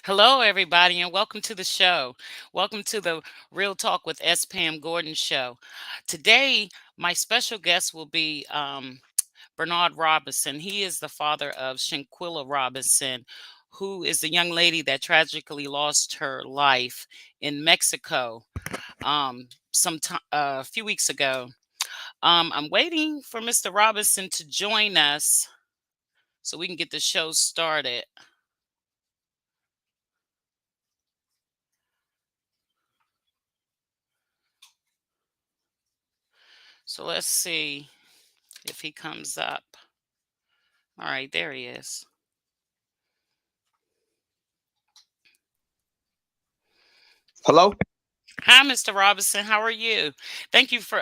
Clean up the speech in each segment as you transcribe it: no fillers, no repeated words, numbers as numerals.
Hello, everybody, and welcome to the show. Welcome to the Real Talk with S. Pam Gordon show. Today, my special guest will be Bernard Robinson. He is the father of Shanquella Robinson, who is the young lady that tragically lost her life in Mexico a few weeks ago. I'm waiting for Mr. Robinson to join us so we can get the show started. So let's see if he comes up. All right, there he is. Hello? Hi, Mr. Robinson. How are you? Thank you for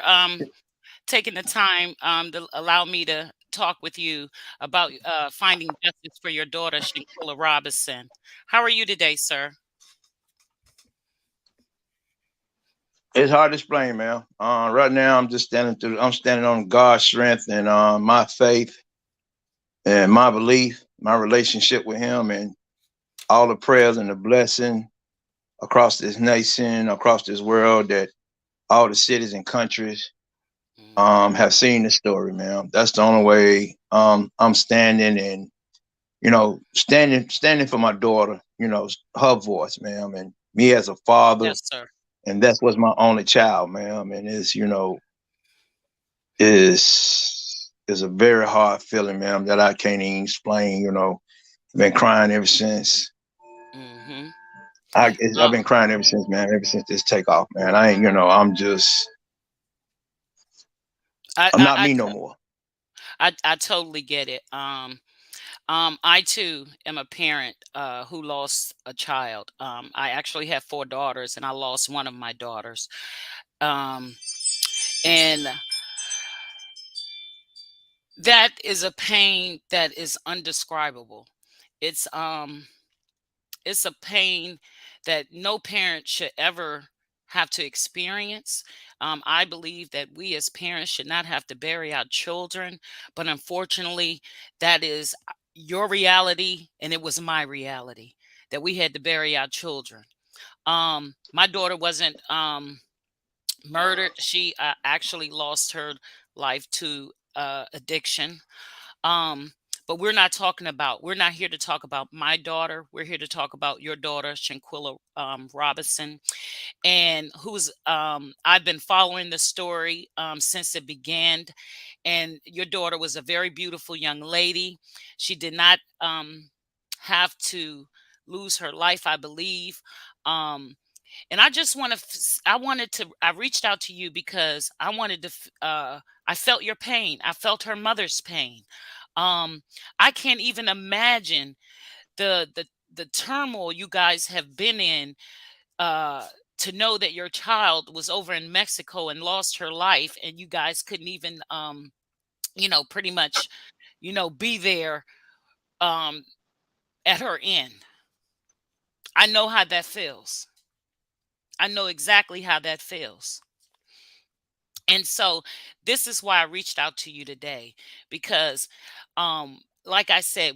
taking the time to allow me to talk with you about finding justice for your daughter, Shanquella Robinson. How are you today, sir? It's hard to explain, man. Right now, I'm standing on God's strength and my faith and my belief, my relationship with Him, and all the prayers and the blessing across this nation, across this world, that all the cities and countries Hmm. have seen this story, man. That's the only way I'm standing and standing for my daughter, her voice, man, and me as a father, Yes, sir. and that's what's my only child, man. And it's is a very hard feeling, man, that I can't even explain. I've been crying ever since. Hmm. I've been crying ever since, man. Ever since this takeoff, man. I ain't, I, I'm I, not I, me no more. I totally get it. I too am a parent who lost a child. I actually have four daughters, and I lost one of my daughters. Um, and that is a pain that is undescribable. It's um it's a pain that no parent should ever have to experience. I believe that we as parents should not have to bury our children, but unfortunately, that is your reality, and it was my reality that we had to bury our children. My daughter wasn't murdered. She actually lost her life to addiction. Um, but we're not here to talk about my daughter. We're here to talk about your daughter, Shanquilla Robinson, and I've been following the story since it began. And your daughter was a very beautiful young lady. She did not have to lose her life, I believe. Um, and I just want to, I reached out to you because I felt your pain. I felt her mother's pain. Um, I can't even imagine the, the, the turmoil you guys have been in, uh, to know that your child was over in Mexico and lost her life, and you guys couldn't even, pretty much, be there, um, at her end. I know how that feels. I know exactly how that feels. And so this is why I reached out to you today because like I said,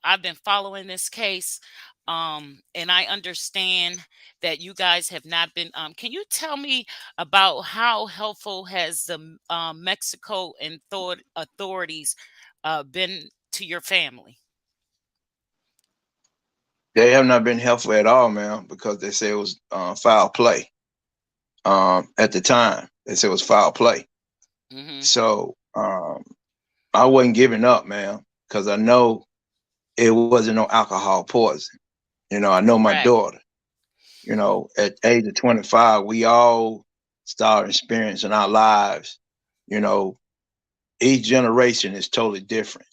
I've been following this case, and I understand that you guys have not been can you tell me about how helpful has the Mexico and authorities been to your family? They have not been helpful at all, man, because they say it was foul play. At the time, they said it was foul play. Mhm. So I wasn't giving up, man, because I know it wasn't no alcohol poison. I know my Correct. daughter. At age of 25, we all start experiencing our lives. You know, each generation is totally different.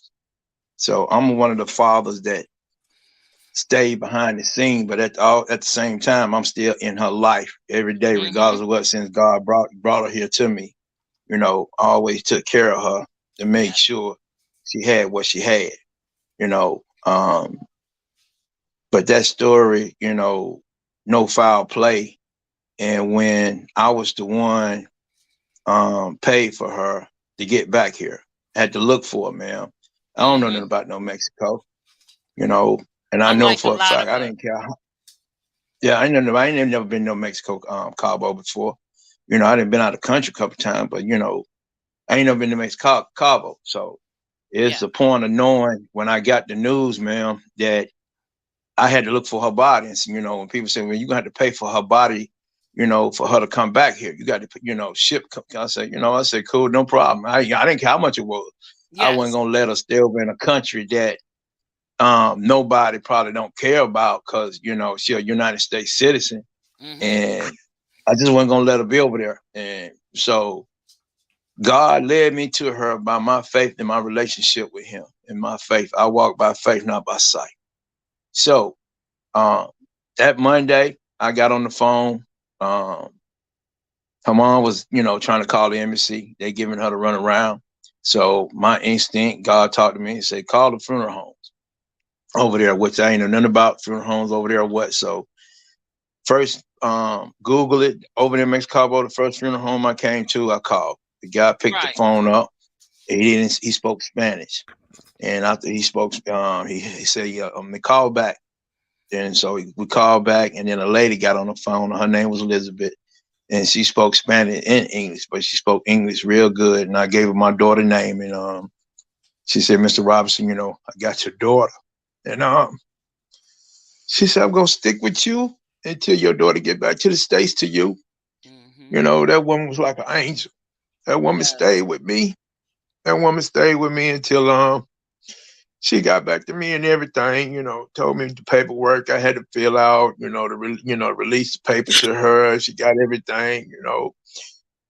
So I'm one of the fathers that stayed behind the scene, but at the same time, I'm still in her life every day, Mhm. regardless of what. Since God brought her here to me, I always took care of her to make Yeah. sure she had what she had. You know, um, but that story, no foul play. And when I was the one paid for her to get back here, I had to look for her, man. I don't know nothing Mhm. about no Mexico, you know, and I know Unlike a for a lot fact of I us. didn't care. Yeah, I ain't never been to Mexico, Cabo before. I didn't been out of the country a couple times, but I ain't never been to Mexico, Cabo. So it's Yeah. the point of knowing when I got the news, man, that I had to look for her body. And when people say, "Well, you gonna have to pay for her body," for her to come back here, you got to, ship. I said, I said, cool, no problem. I didn't care how much it was. I wasn't Yes. gonna let her stay over in a country that nobody probably don't care about because she's a United States citizen, Mhm. and I just wasn't gonna let her be over there. And so God led me to her by my faith and my relationship with Him. And my faith, I walk by faith, not by sight. So um, that Monday, I got on the phone. Um, Her mom was, trying to call the embassy. They giving her to run around. So my instinct, God talked to me and said, call the funeral homes over there, which I ain't know nothing about funeral homes over there or what. So first, Google it over there in Mexico. The first funeral home I came to, I called. The guy picked the Right. phone up. He spoke Spanish, and after he spoke, he said, "Yeah, me call back." And so we called back, and then a lady got on the phone. Her name was Elizabeth, and she spoke Spanish and English, but she spoke English real good. And I gave her my daughter's name, and she said, "Mr. Robinson, I got your daughter." And she said, "I'm gonna stick with you until your daughter get back to the States to you." Mhm. That woman was like an angel. That woman stayed Yes. with me. That woman stayed with me until she got back to me and everything. Told me the paperwork I had to fill out. Release the paper to her. She got everything.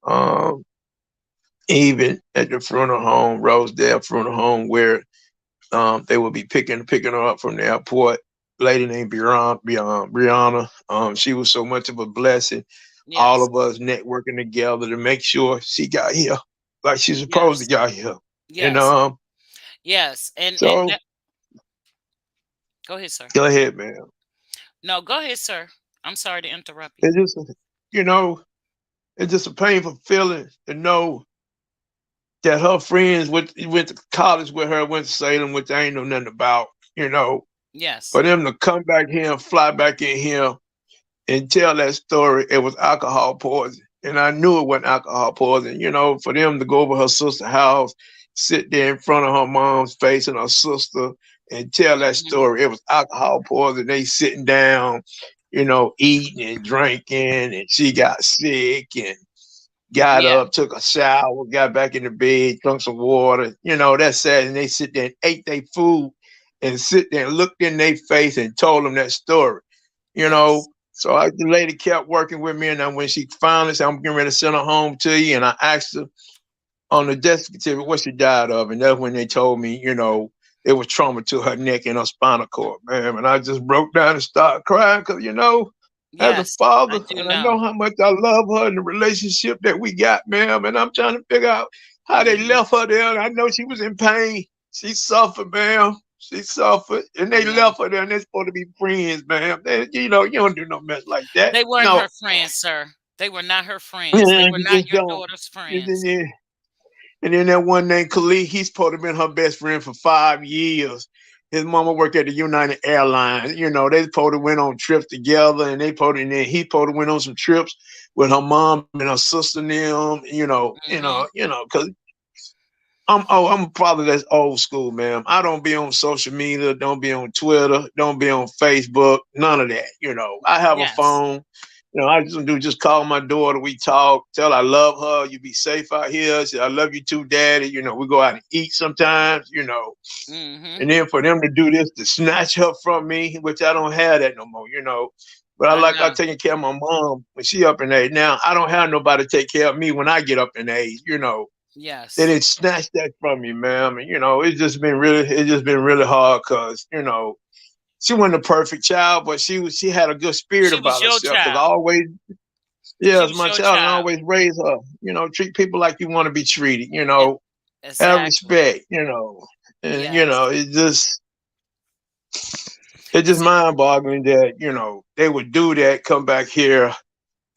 Um, Even at the funeral home, Rosedale Funeral Home, where they would be picking her up from the airport. Lady named Brianna. She was so much of a blessing. All Yes. of us networking together to make sure she got here like she's supposed to Yes. got here. And Yes. Yes. And so that, go ahead, sir. go ahead, man. No, go ahead, sir. I'm sorry to interrupt you. It's just you know, it's just a painful feeling to know that her friends went to college with her, went to Salem, which I ain't know nothing about. You know, Yes. for them to come back here and fly back in here and tell that story, it was alcohol poison. And I knew it wasn't alcohol poison. For them to go over her sister's house, sit there in front of her mom's face and her sister and tell that Mhm. story, it was alcohol poison. They sitting down, eating and drinking, and she got sick and got Yeah. up, took a shower, got back in the bed, drunk some water. That's sad. And they sit there and ate their food and sit there and looked in their face and told them that story. You know, Yes. so the lady kept working with me, and then when she finally said, "I'm getting ready to send her home to you," and I asked her on the death certificate what she died of, and that's when they told me, it was trauma to her neck and her spinal cord, man. And I just broke down and started crying because, as a Yes. I father, do and I know. know how much I love her and the relationship that we got, man. And I'm trying to figure out how they Mhm. left her there. And I know she was in pain. She suffered, man. She suffered, and I they know. left her there. And they're supposed to be friends, man. You don't do no mess like that. They weren't No, her friends, sir. They were not her friends. They were you not just your don't. daughter's And then, friends. yeah, and then that one named Khalid, he's supposed to have been her best friend for 5 years. His mama worked at the United Airlines. They supposed to went on trips together, and and then he supposed to went on some trips with her mom and her sister and them. Mhm. Because I'm probably that's old school, man. I don't be on social media, don't be on Twitter, don't be on Facebook, none of that. I have a Yes. phone. I just call my daughter, we talk, tell her I love her, you be safe out here. Say, I love you too, daddy. We go out and eat sometimes, Mhm. and then for them to do this, to snatch her from me, which I don't have that no more, But I I know. taking care of my mom when she up in age. Now I don't have nobody to take care of me when I get up in age. Then Yes. it snatched that from me, man. And it's just been really hard because, she wasn't a perfect child, but she had a good spirit She was about your herself. Cause I child. always, yeah, She it's was my your child, and I child. always raise her. Treat people like you want to be treated. E Have exactly. respect. And Yes. it's just It's a mind boggling that they would do that, come back here,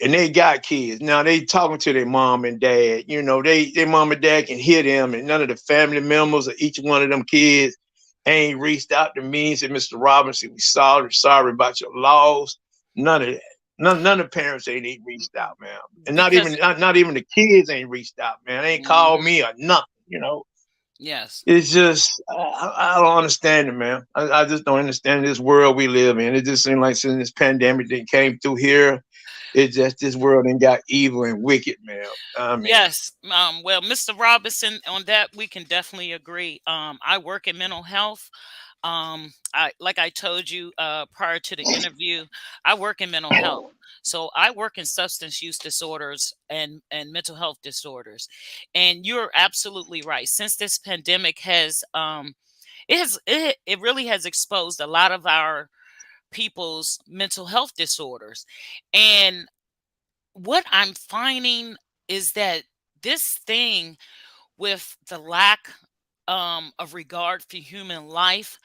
and they got kids. Now they talking to their mom and dad. Their mom and dad can hear them, and none of the family members of each one of them kids ain't reached out to me and said, "Mr. Robinson, we sorry about your loss. None of that. None of the parents ain't reached out, man, and not because even not even the kids ain't reached out, man. They ain't called mhm, me or nothing. You know, yes. it's just I don't understand it, man. I just don't understand this world we live in. It just seems like since this pandemic that came through here, it just this world and got evil and wicked, man. I mean, Yes. Well, Mr. Robinson, on that we can definitely agree. I work in mental health. I like I told you prior to the interview, I work in mental health. So I work in substance use disorders and mental health disorders. And you're absolutely right. Since this pandemic has it really has exposed a lot of our people's mental health disorders. And what I'm finding is that this thing with the lack of regard for human life,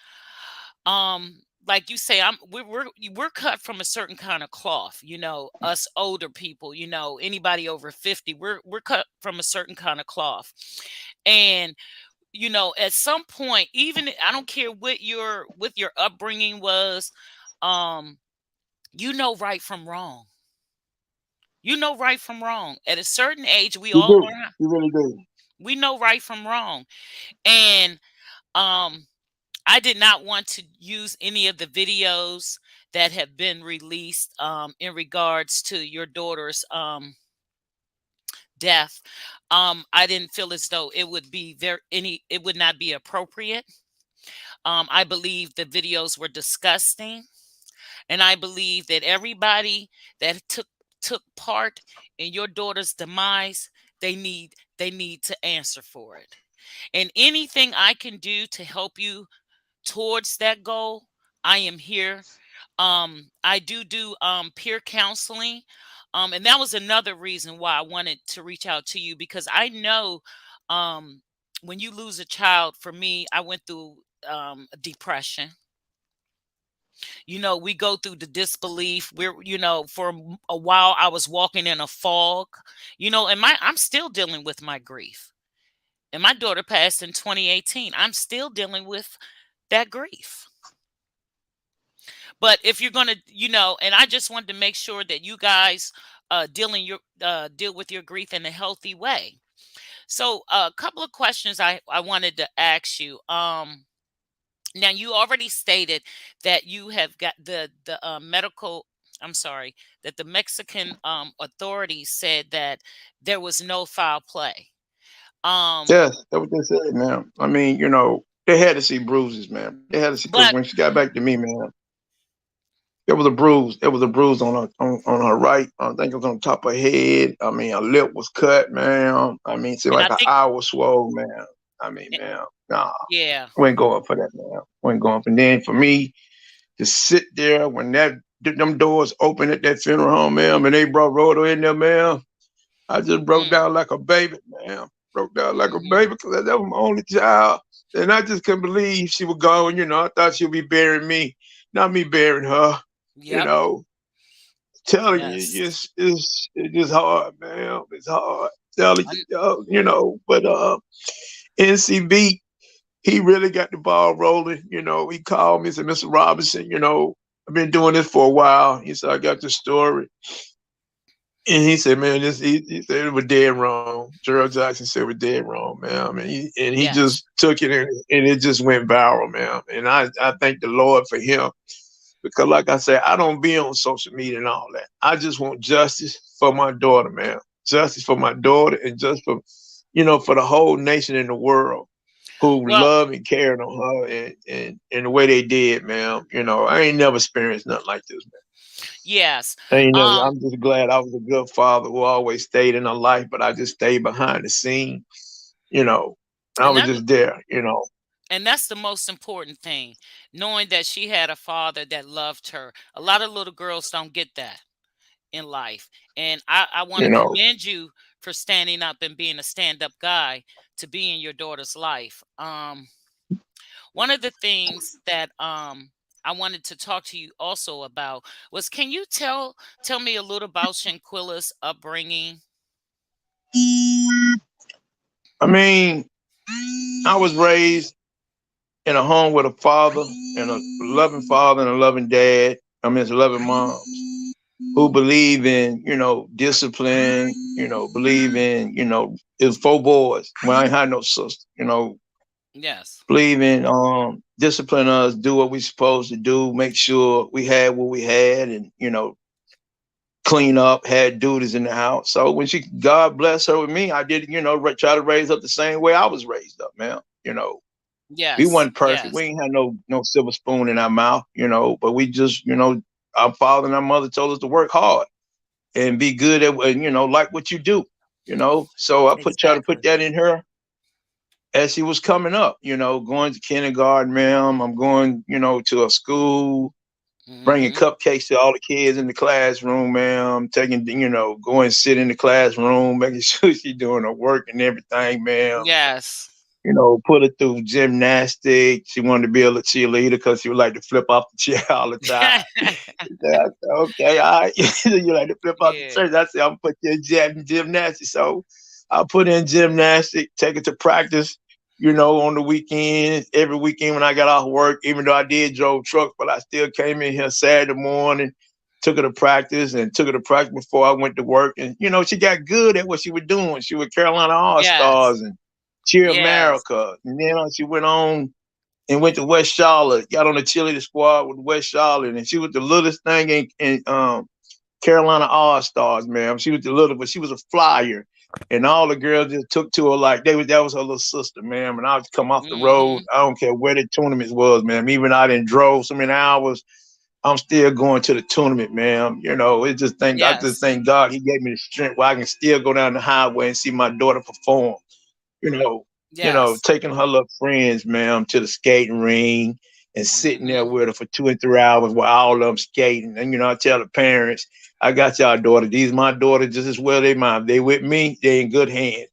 like you say, we're cut from a certain kind of cloth. You know, us older people, you know, anybody over 50, we're cut from a certain kind of cloth. And you know, at some point, even I don't care what your upbringing was, um, you know right from wrong. You know right from wrong. At a certain age, we you all do, learn. you really do. We know right from wrong. And um I did not want to use any of the videos that have been released in regards to your daughter's death. I didn't feel as though it would be it would not be appropriate. I believe the videos were disgusting, and I believe that everybody that took part in your daughter's demise, they need to answer for it. And anything I can do to help you towards that goal, I am here. I do peer counseling. And that was another reason why I wanted to reach out to you, because I know um when you lose a child, for me, I went through depression. You know, we go through the disbelief. You know, for a while I was walking in a fog, you know, and I'm still dealing with my grief. And my daughter passed in 2018. I'm still dealing with that grief. But if you're going to, you know, and I just wanted to make sure that you guys deal with your grief in a healthy way. So a couple of questions I wanted to ask you. Now you already stated that you have got the medical. I'm sorry, that the Mexican authorities said that there was no foul play. Um, Yes, that's what they said, man. I mean, you know, they had to see bruises, man. They had to see because but when she got back to me, man, there was a bruise. There was a bruise on on her right. I think it was on top of her head. I mean, her lip was cut, man. I mean, it seemed and like I her think eye was swollen, man. I mean, eh, man, nah, yeah, we ain't going for that, man. We ain't going for. And then for me to sit there when them doors opened at that funeral home, man, and they brought Rhoda in there, man. I just broke mm, down like a baby, man. Broke down like a hmm, baby because that was my only child. And I just couldn't believe she was gone. You know, I thought she'd be burying me, not me burying her. You yep, know, telling you, yes. it's just hard, man. It's hard. Telling I- you, you know, but NCB, he really got the ball rolling. You know, he called me and said, Mr. Robinson, you know, I've been doing this for a while. He said, I got the story. And he said, man, he said it was dead wrong. Gerald Jackson said it was dead wrong, man. I mean, he just yes. took it and it just went viral, man. And I thank the Lord for him because, like I said, I don't be on social media and all that. I just want justice for my daughter, man. Justice for my daughter and just for, you know, for the whole nation and the world who Well, love and cared on her and the way they did, man. You know, I ain't never experienced nothing like this, man. yes. I ain't never. Um, I'm just glad I was a good father who always stayed in her life, but I just stayed behind the scene, you know. I and was that just there, you know. and that's the most important thing, knowing that she had a father that loved her. A lot of little girls don't get that in life. And I want You to know. commend you for standing up and being a stand-up guy to be in your daughter's life. One of the things that I wanted to talk to you also about was, can you tell me a little about Shanquilla's upbringing? I mean, I was raised in a home with a father and a loving father and a loving dad. I mean, it's a loving mom. who believe in, discipline, believe in, it was four boys. Well, I ain't had no sister, Yes. believe in discipline us, do what we supposed to do, make sure we had what we had, and clean up, had duties in the house. So when she, God bless her with me, I did, try to raise up the same way I was raised up, man. We Yes. wasn't perfect. We Yes. ain't had no silver spoon in our mouth, but we just, our father and our mother told us to work hard and be good at, like what you do, So I try to put Exactly. that in her as she was coming up, going to kindergarten, ma'am. I'm going, to a school, bringing Mhm. cupcakes to all the kids in the classroom, ma'am. Taking, going sit in the classroom, making sure she's doing her work and everything, ma'am. Yes. Put her through gymnastics. She wanted to be a cheerleader because she would like to flip off the chair all the time. I said, okay, all right. You like to flip off the Yeah. chair. I said, I'm gonna put you in gymnastics. So I put in gymnastics, take it to practice, on the weekend, every weekend when I got off work, even though I did drove trucks, but I still came in here Saturday morning, took her to practice and took her to practice before I went to work. And, she got good at what she was doing. She was Carolina All Yes. Stars and Cheer Yes. America. And then she went on and went to West Charlotte, got on the cheerleader squad with West Charlotte. And she was the littlest thing in Carolina All Stars, man. She was the little, but she was a flyer. And all the girls just took to her like that was her little sister, man. And I would come off the road. Mhm. I don't care where the tournaments was, man. Even I didn't drove so many hours. I'm still going to the tournament, man. I just Yes. thank God he gave me the strength where I can still go down the highway and see my daughter perform. You know, Yes. taking her little friends, man, to the skating ring and sitting there Mhm. with her for 2 and 3 hours while all of them skating. And I tell the parents, I got y'all daughter. These my daughter just as well they mine. They with me, they in good hands.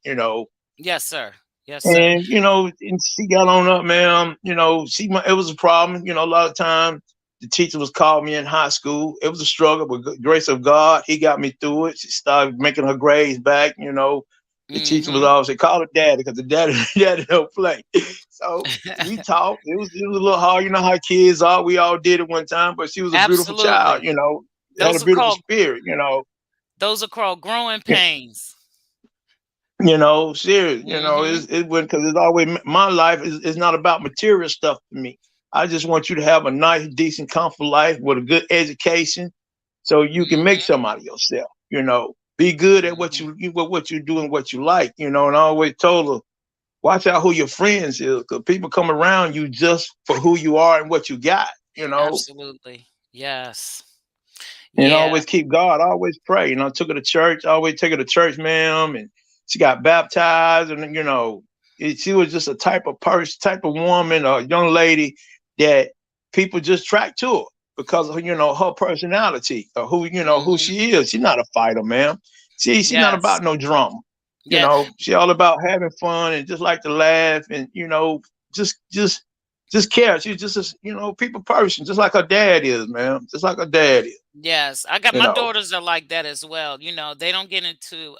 Yes, sir. Yes, sir. And and she got on up, man. It was a problem. A lot of times the teacher was calling me in high school. It was a struggle, but grace of God, he got me through it. She started making her grades back. The teacher was Mhm. always say, "Call the daddy," because the daddy daddy don't play. So we talked. It was a little hard. You know how kids are. We all did it one time, but she was a beautiful child. Absolutely. Had a Those are beautiful called spirit. growing pains. Serious. Mhm. It went because it's always my life is not about material stuff to me. I just want you to have a nice, decent, comfortable life with a good education, so you can make Mhm. something out of yourself. Be good at what Mhm. you do and what you like. And I always told her, watch out who your friends is, because people come around you just for who you are and what you got. Absolutely. Yes. And Yeah. always keep God. I always pray. I took her to church. I always take her to church, ma'am. And she got baptized. And, she was just a type of person, type of woman, a young lady that people just track to her because of, her personality or who Mhm. she is. She's not a fighter, ma'am. She's not Yes. about no drama. Yeah. She all about having fun and just like to laugh and, just, just, just care. She's just a, people person, just like her dad is, man. Just like her dad is. Yes. I got You my know, daughters are like that as well. They don't get into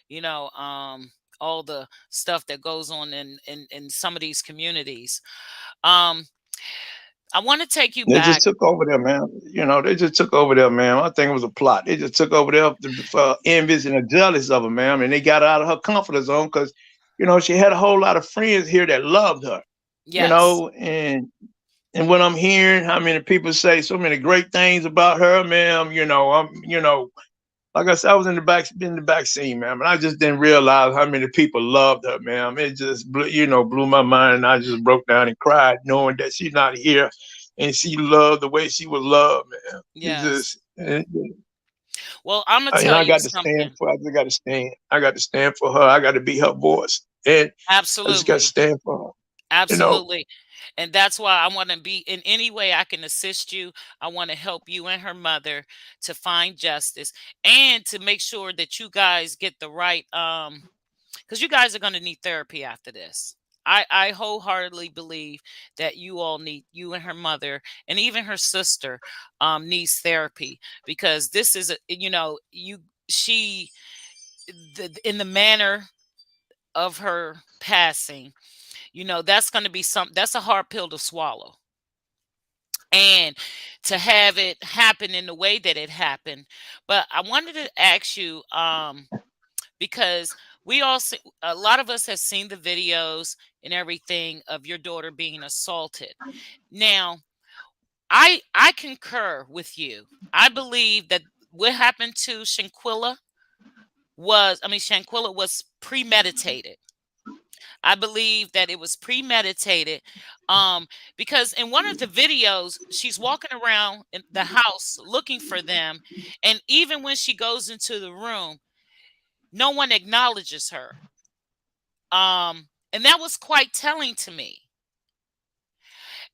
you know, um all the stuff that goes on in some of these communities. Um I want to take you they just back. took over there, man. They just took over there, man. I think it was a plot. They just took over there for envious and jealous of her, man. And they got her out of her comfort zone because, she had a whole lot of friends here that loved her, Yes. and when I'm hearing how many people say so many great things about her, man, like I said, I was in the back scene, man, and I just didn't realize how many people loved her, man. It just blew my mind, and I just broke down and cried, knowing that she's not here, and she loved the way she was loved, man. It Yes. just, Well, I'm gonna and tell I you got to stand something. for. I just got to stand. I got to stand for her. I got to be her voice, and I just got to Absolutely. stand for her. You know, Absolutely. And that's why I want to be in any way I can assist you. I want to help you and her mother to find justice and to make sure that you guys get the right because you guys are going to need therapy after this. I wholeheartedly believe that you and her mother and even her sister needs therapy because this is she in the manner of her passing, that's going to be that's a hard pill to swallow. and to have it happen in the way that it happened. But I wanted to ask you, because we all see, a lot of us have seen the videos and everything of your daughter being assaulted. Now, I concur with you. I believe that what happened to Shanquella was premeditated. I believe that it was premeditated, um, because in one of the videos, she's walking around in the house looking for them, and even when she goes into the room, no one acknowledges her. And that was quite telling to me.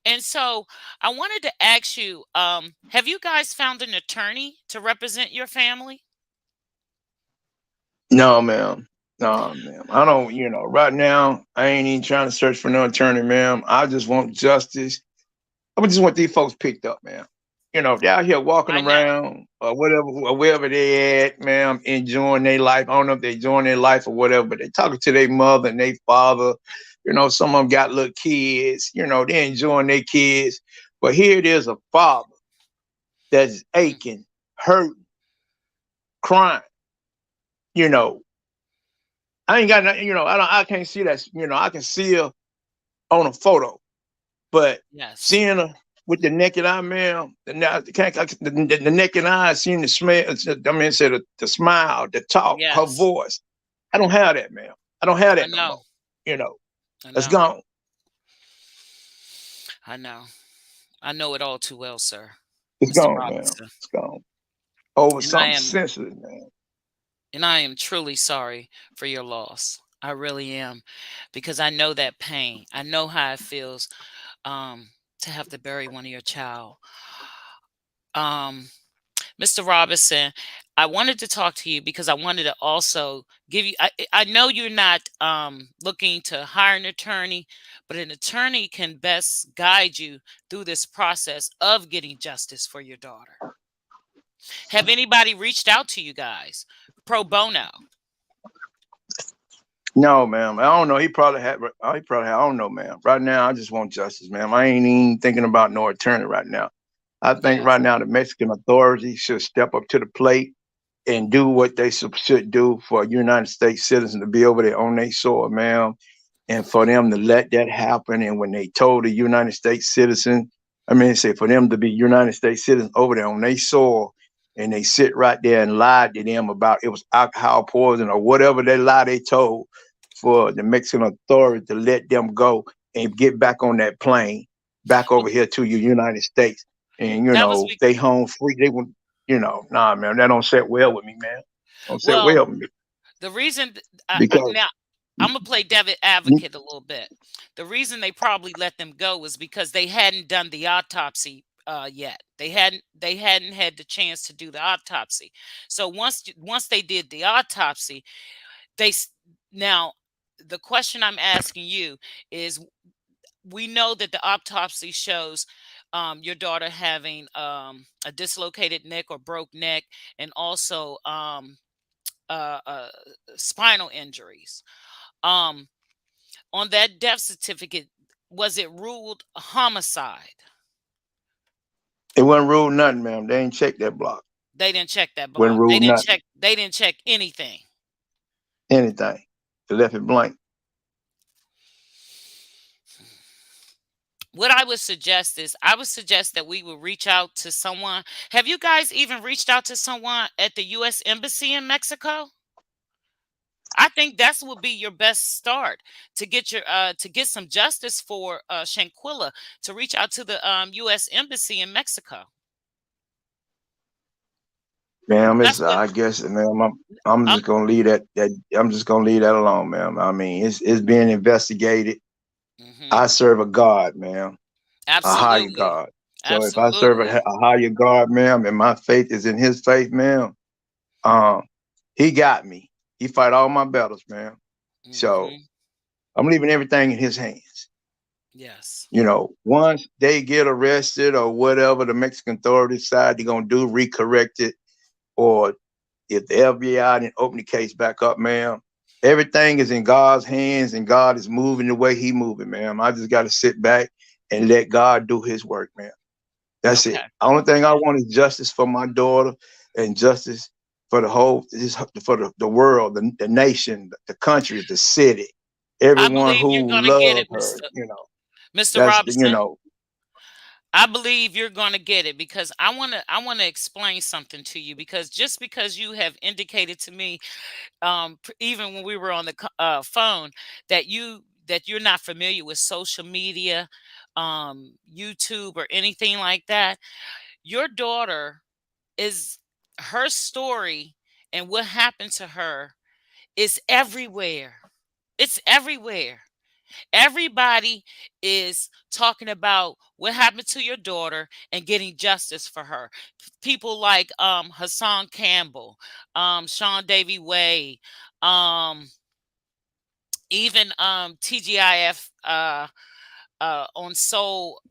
And so I wanted to ask you, have you guys found an attorney to represent your family? No, ma'am. No, ma'am. I don't, right now, I ain't even trying to search for no attorney, ma'am. I just want justice. I just want these folks picked up, man. They're out here walking I know. around or whatever, or wherever they at, ma'am, enjoying their life. I don't know if they're enjoying their life or whatever, but they talking to their mother and their father. Some of them got little kids. They're enjoying their kids. But here it is, a father that's Mm, aching, hurting, crying. You know, I ain't got nothing. I can't see that. I can see her on a photo. But yes. seeing her with the naked eye, man, the naked eye, seeing the smell, say the smile, the talk, her Yes. voice. I don't have that, man. I don't have I that no know. more. You know, I it's know. gone. I know. I know it all too well, sir. It's Mr. gone, man. Robinson. It's gone. Over And I something am sensitive, man. and I am truly sorry for your loss. I really am, because I know that pain. I know how it feels, um, to have to bury one of your child. Um, Mr. Robinson, I wanted to talk to you because I wanted to also give you. I know you're not looking to hire an attorney, but an attorney can best guide you through this process of getting justice for your daughter. Have anybody reached out to you guys pro bono? No, ma'am. I don't know. He probably had. He probably had. I don't know, ma'am. Right now, I just want justice, ma'am. I ain't even thinking about no attorney right now. I think Yes. right now the Mexican authorities should step up to the plate and do what they should do for a United States citizen to be over there on their soil, ma'am, and for them to let that happen. And when they told the United States citizen, say for them to be United States citizens over there on their soil, and they sit right there and lied to them about it was alcohol poison or whatever they lie they told for the Mexican authority to let them go and get back on that plane back Well, over here to your United States. And that was they home free. They would, nah, man, that don't set well with me, man. Don't set well. well with me The reason because now I'm gonna play David advocate a little bit. The reason they probably let them go was because they hadn't done the autopsy yet. They hadn't had the chance to do the autopsy. So once they did the autopsy, they s- now the question I'm asking you is, we know that the autopsy shows your daughter having a dislocated neck or broke neck, and also uh, uh, spinal injuries. Um, on that death certificate, was it ruled a homicide? it wasn't ruled nothing, ma'am. They ain't checked that block. They didn't check that Wasn't block. They ruled didn't nothing, check. They didn't check anything. anything. They left it blank. What I would suggest that we would reach out to someone. Have you guys even reached out to someone at the U.S. Embassy in Mexico? I think that's would be your best start to get some justice for Shanquilla, to reach out to the U.S. Embassy in Mexico. Ma'am, That's what I guess, ma'am, I'm I'm. just gonna leave that I'm just gonna leave that alone, ma'am. It's being investigated. Mhm. I serve a God, ma'am, a higher Absolutely. God. So if I serve Absolutely. a higher God, ma'am, and my faith is in His faith, ma'am, um, He got me. He fight all my battles, ma'am. So Mhm. I'm leaving everything in His hands. Yes. Once they get arrested or whatever the Mexican authorities decide they're gonna do, recorrect it, or if the FBI didn't open the case back up, ma'am, everything is in God's hands and God is moving the way He moving, ma'am. I just got to sit back and let God do His work, ma'am. That's it. Okay. Only thing I want is justice for my daughter and justice for the whole, for the world, the nation, the country, the city, I everyone believe you're who gonna get love it, her. Mr. That's Robinson. I believe you're going to get it because I want to explain something to you because just because you have indicated to me even when we were on the phone that you're not familiar with social media, YouTube or anything like that. Your daughter is her story and what happened to her is everywhere. It's everywhere. Everybody is talking about what happened to your daughter and getting justice for her. People like Hassan Campbell, Sean Davy Way, um, even TGIF on Soul.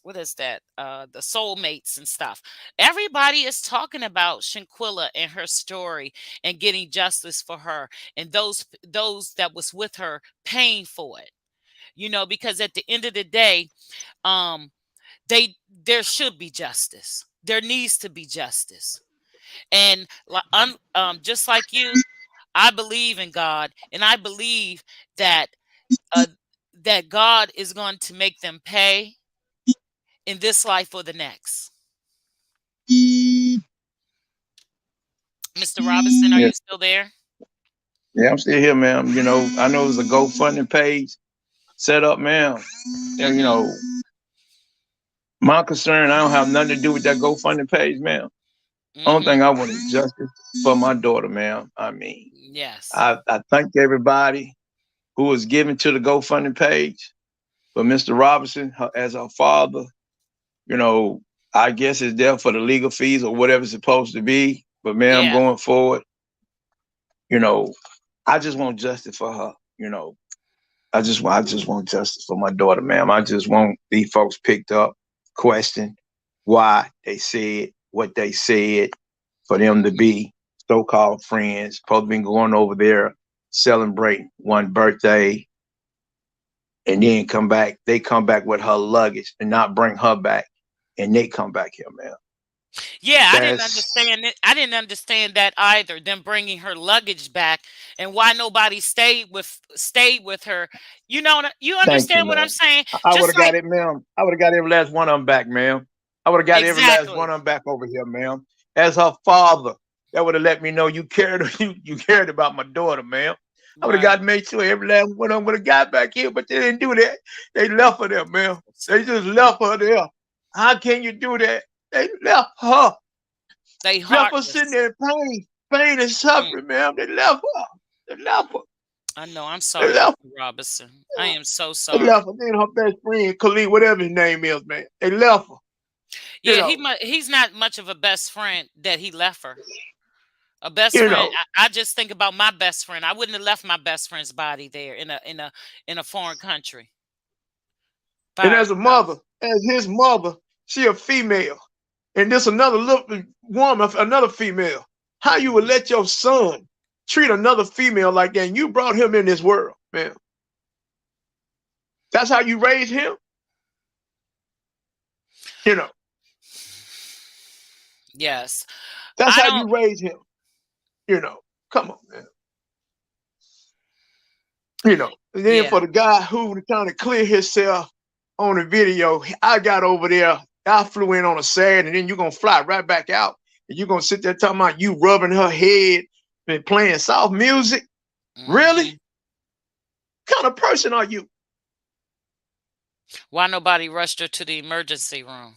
What is that? The soulmates and stuff. Everybody is talking about Shanquella and her story and getting justice for her and those that was with her paying for it. Because at the end of the day, um, there should be justice. There needs to be justice. And just like you, I believe in God, and I believe that uh, that God is going to make them pay in this life or the next. Mr. Robinson, are yeah, you still there? yeah, I'm still here, ma'am. I know it's a GoFundMe page set up, ma'am. And Mm-hmm. my concern, I don't have nothing to do with that GoFundMe page, ma'am. Only Mm-hmm. thing I want is justice for my daughter, ma'am. I mean, Yes. I thank everybody who was given to the GoFundMe page. But Mr. Robinson, as her father, you know, I guess it's there for the legal fees or whatever it's supposed to be. But ma'am, Yeah. going forward, you know, I just want justice for her. I just want justice for my daughter, ma'am. I just want these folks picked up, questioned why they said what they said, for them to Mm-hmm. be so-called friends, supposed to be going over there celebrating one birthday, and then come back. They come back with her luggage and not bring her back, and they come back here, man. Yeah, I didn't That's understand it. I didn't understand that either. Them bringing her luggage back and why nobody stayed with her. You Thank you, understand what I'm ma'am. saying? I would Just have got like it, ma'am. I would have got every last one of them back, ma'am. I would have got every last one exactly. of them back over here, ma'am. As her father, that would have let me know you cared. You cared about my daughter, ma'am. I would have Right. got made sure every last one of them would have got back here, but they didn't do that. They left her there, ma'am. They just left her there. How can you do that? They They left her sitting heartless. there in pain and Mm, suffering, ma'am. They left her. They left her. I know. I'm They sorry, left Mr. Robinson. I am so They sorry. left her. Then her best friend, Khalid, whatever his name is, man. They left her. You Yeah, know, he's not much of a best friend that he left her. A best you friend. know. I just think about my best friend. I wouldn't have left my best friend's body there in a foreign country And by as a mother, herself. as his mother, she a female. And this another little woman, another female. How you would Hmm. let your son treat another female like that? And you brought him in this world, man. That's how you raise him. You know, Yes. that's I how don't. you raise him. You know, come on, man. And then Yeah. for the guy who was trying to clear himself on the video, I got over there. I flew in on a Saturday, and then you're gonna fly right back out, and you're gonna sit there talking about you rubbing her head and playing soft music. Really? Hmm. What kind of person are you? Why nobody rushed her to the emergency room?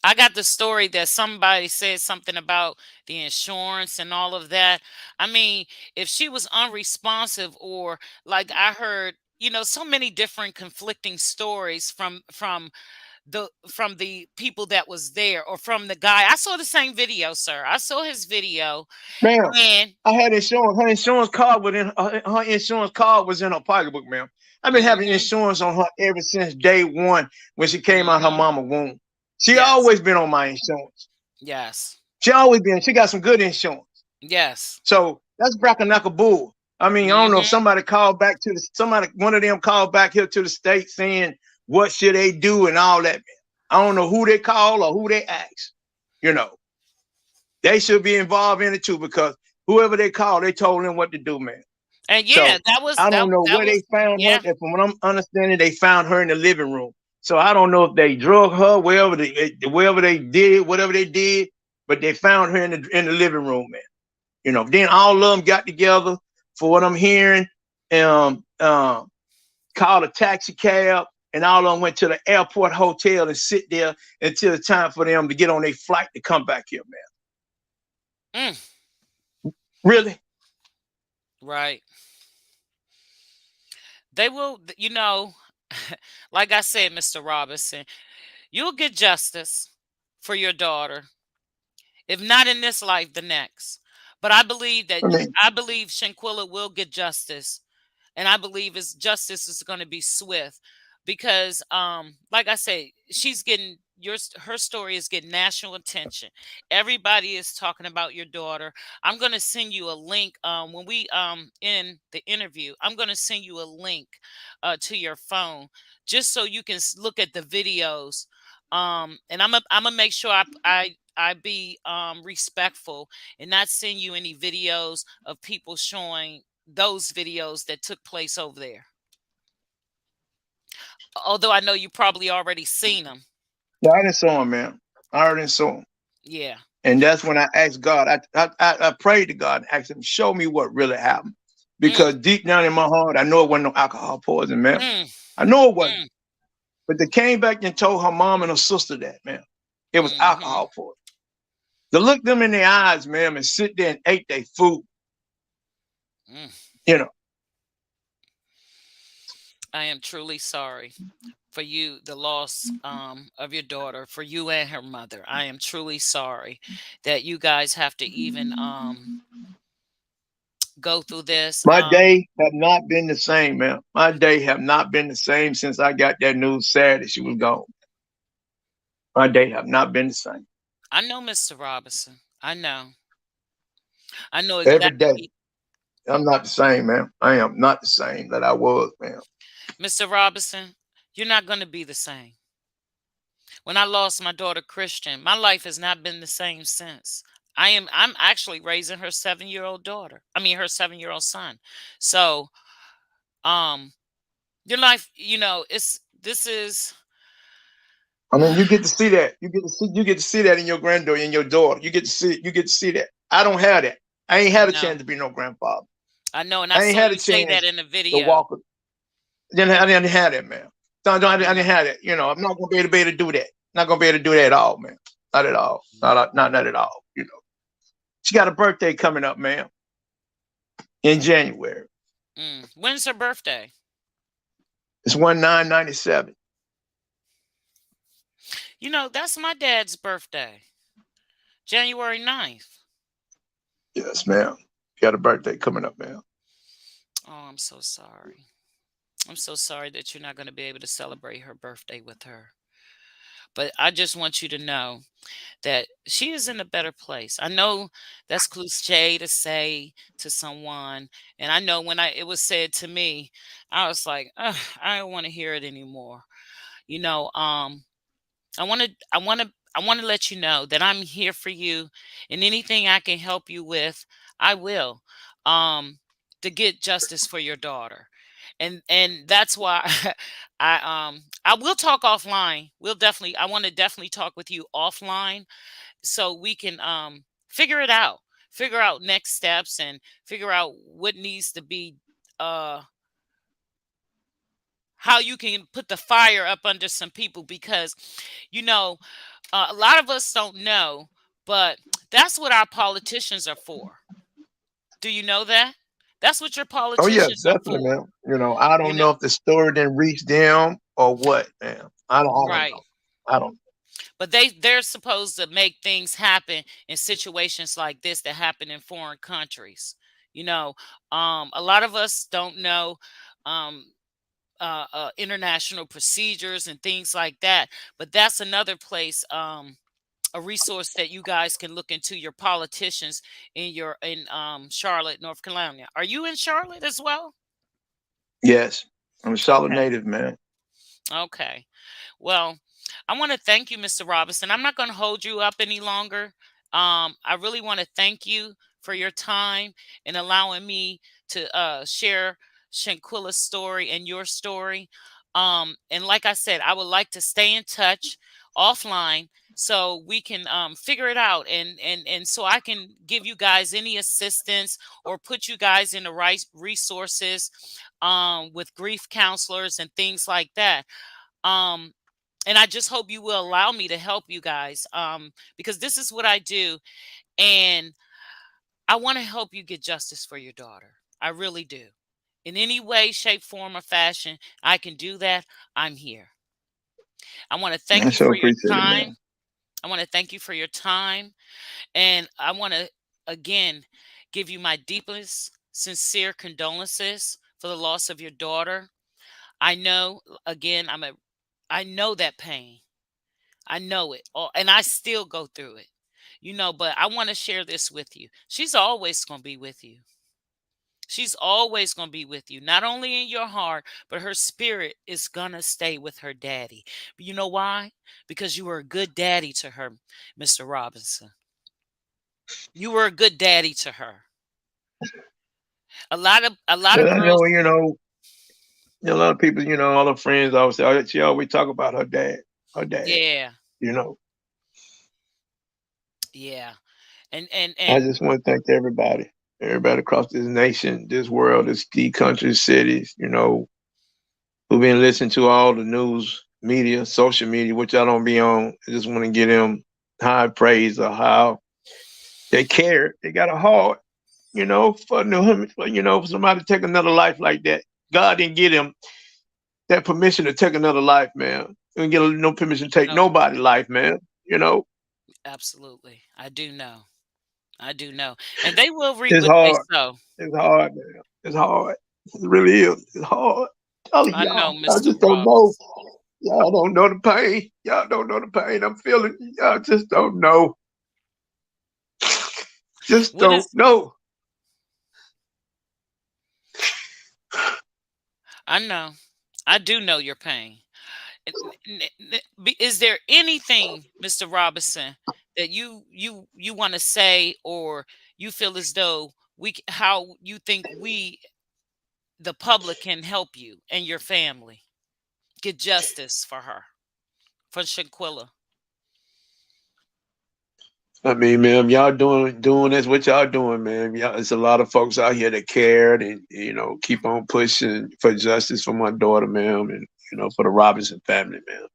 I got the story that somebody said something about the insurance and all of that. I mean, if she was unresponsive or like I heard, so many different conflicting stories from the people that was there or from the guy. I saw the same video, sir. I saw his video Ma'am, and I had insurance. Her insurance card was in her insurance card was in her pocketbook, ma'am. I've been having mhm, insurance on her ever since day one when she came out her mhm. mama womb. She Yes. always been on my insurance. Yes. She always been. She got some good insurance. Yes. So that's Brackanaka Bull. I mean, I don't know if Mhm. somebody called back one of them called back here to the state saying what should they do and all that. I don't know who they call or who they ask. You know, they should be involved in it too because whoever they call, they told them what to do, man. And yeah, So that was I that don't know that where was they found her. yeah. And from what I'm understanding, they found her in the living room. So I don't know if they drug her wherever they did, whatever they did, but they found her in the living room, man. You know, then all of them got together for what I'm hearing, um, um, called a taxi cab, and all of them went to the airport hotel and sit there until it's time for them to get on their flight to come back here, man. Mm, Really? right. They will, like I said, Mr. Robinson, you'll get justice for your daughter. If not in this life, the next. But I mean, I believe Shanquella will get justice, and I believe his justice is going to be swift because, like I say, she's getting her story is getting national attention. Everybody is talking about your daughter. I'm going to send you a link when we in the interview. I'm going to send you a link to your phone just so you can look at the videos. And I'm gonna make sure I be respectful and not send you any videos of people showing those videos that took place over there. Although I know you probably already seen them. yeah, I didn't saw him, man. I already saw him. Yeah. And that's when I asked God. I prayed to God and asked him, show me what really happened. Mm, Because deep down in my heart, I know it wasn't no alcohol poison, man. mm, I know it wasn't. mm, But they came back and told her mom and her sister that, man. It was mm-hmm, alcohol poison. To look them in their eyes, man, and sit there and ate their food, mm. you know. I am truly sorry for you, the loss of your daughter, for you and her mother. I am truly sorry that you guys have to even go through this. My day have not been the same, man. My day have not been the same since I got that news Saturday she was gone. My day have not been the same. I know, Mr. Robinson. I know. I know Every day. exactly. I'm not the same, man. I am not the same that I was, man. Mr. Robinson, you're not going to be the same. When I lost my daughter Christian, my life has not been the same since. I'm actually raising her 7-year-old daughter. I mean her 7-year-old son. So, um your life, it's this is I mean, you get to see that. You get to see that in your granddaughter, in your daughter. You get to see that. I don't have that. I ain't I had a know. chance to be no grandfather. I know, and I I ain't saw had a you say that chance in the to video. walk. I didn't have that, man. I Yeah. didn't have that. You know, I'm not gonna be able to do that. Not gonna be able to do that at all, man. Not at all. Not at all. You know, she got a birthday coming up, man, in January. When's her birthday? It's 1997. That's my dad's birthday. January 9th. Yes, ma'am. Got a birthday coming up, man. Oh, I'm so sorry. I'm so sorry that you're not going to be able to celebrate her birthday with her. But I just want you to know that she is in a better place. I know that's cliche to say to someone, and I know when I it was said to me, I was like, "Ugh, I don't want to hear it anymore." You know, I want to, I want to, I want to let you know that I'm here for you, and anything I can help you with, I will, um, to get justice for your daughter, and that's why I will talk offline. I want to definitely talk with you offline so we can figure it out, figure out next steps, and figure out what needs to be uh how you can put the fire up under some people because you know a lot of us don't know, but that's what our politicians are for. Do you know that? That's what your Oh yeah, politicians are definitely, for. man. You know, I You don't know, know if the story didn't reach them or what, man. I don't right? know. I don't. But they're supposed to make things happen in situations like this that happen in foreign countries. You know, a lot of us don't know um, international procedures and things like that. But that's another place, a resource that you guys can look into. Your politicians in Charlotte, North Carolina. Are you in Charlotte as well? Yes, I'm a solid Okay. native, man. Okay. Well, I want to thank you, Mr. Robinson. I'm not going to hold you up any longer. I really want to thank you for your time and allowing me to share Shanquilla's story and your story. And like I said, I would like to stay in touch offline so we can figure it out, and so I can give you guys any assistance or put you guys in the right resources with grief counselors and things like that. Um, and I just hope you will allow me to help you guys, because this is what I do, and I want to help you get justice for your daughter. I really do. In any way, shape, form, or fashion, I can do that. I'm here. I want to thank I you so for your appreciate it, time. man. I want to thank you for your time, and I want to again give you my deepest, sincere condolences for the loss of your daughter. I know, again, I know that pain. I know it. And I still go through it. But I want to share this with you. She's always going to be with you. She's always going to be with you, not only in your heart, but her spirit is going to stay with her daddy. But you know why? Because you were a good daddy to her, Mr. Robinson. You were a good daddy to her. A lot of And I girls, know, a lot of people, all her friends always say, oh, she always talk about her dad, her dad. yeah, You know, yeah. And I and just want to thank everybody across this nation, this world, this key countries, cities, who've been listening to all the news media, social media, which I don't be on. I just want to give them high praise of how they care. They got a heart, for somebody to take another life like that. God didn't give them that permission to take another life, man. Didn't get no permission to take no, nobody's life, man. You know, absolutely. I do know. I do know. And they will reap it's what they hard. sow. It's hard, man. It's hard. It really is. It's hard. Telling I know, y'all, I Mr. just don't know. Robbins. Y'all don't know the pain. Y'all don't know the pain I'm feeling. Y'all just don't know. Just What don't is know. I know. I do know your pain. Is there anything, Mr. Robinson, that you want to say, or you feel as though how you think we, the public, can help you and your family get justice for her, for Shanquilla? I mean, man, y'all doing this. What y'all doing, man? Y'all, there's a lot of folks out here that cared and keep on pushing for justice for my daughter, ma'am, and for the Robinson family, man.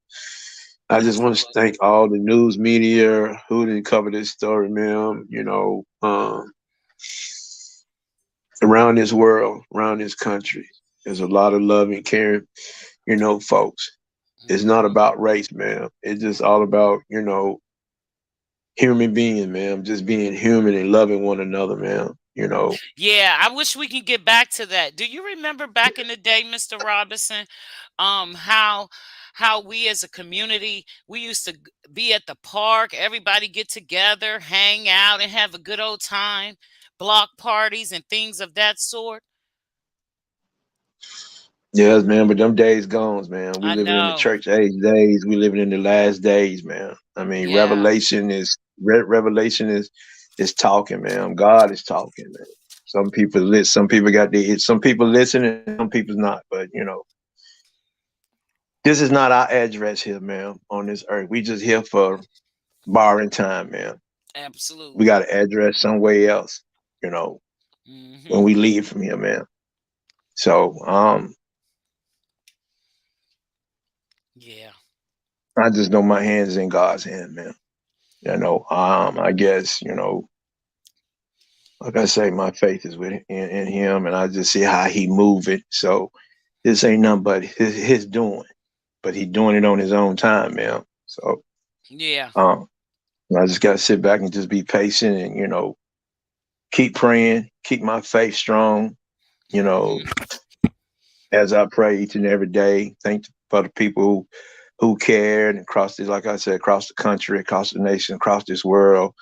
I just want to Absolutely. thank all the news media who didn't cover this story, ma'am. Around this world, around this country, there's a lot of love and caring, folks. It's not Hmm. about race, man. It's just all about human being, man. Just being human and loving one another, man. Yeah, I wish we could get back to that. Do you remember back in the day, Mr. Robinson, how we as a community, we used to be at the park, everybody get together, hang out, and have a good old time, block parties and things of that sort? Yes, man. But them days gone, man. We I living in the know. church age days. We living in the last days, man. I mean, Yeah, revelation is talking, man. God is talking, man. Some people listen and some people's not. But this is not our address here, man. On this earth, we just here for borrowing time, man. We absolutely. got an address somewhere else, you know, when Hmm. we leave from here, man. So Yeah. I just know my hands in God's hand, man. I guess, like I say, my faith is in him and I just see how he moving. So this ain't nothing but his doing. But he doing it on his own time, man. So Yeah. um I just gotta sit back and just be patient and, keep praying, keep my faith strong, you know, Hmm. as I pray each and every day. Thank for the people who cared and across this, like I said, across the country, across the nation, across this world.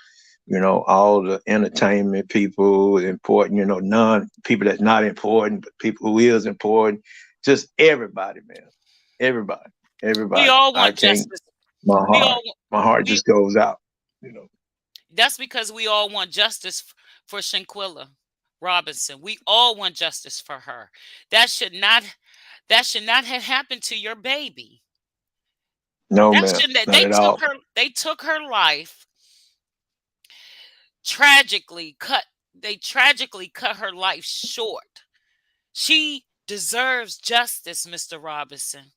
All the entertainment people, important, non people that's not important, but people who is important. Just everybody, man. Everybody. We Everybody. all I want can't. justice. My We heart. all My heart we just goes out. You know. That's because we all want justice for Shanquella Robinson. We all want justice for her. That should not that should not have happened to your baby. No, That man. shouldn't have, Not at all. they took her life tragically cut they tragically cut her life short. She deserves justice, Mr. Robinson.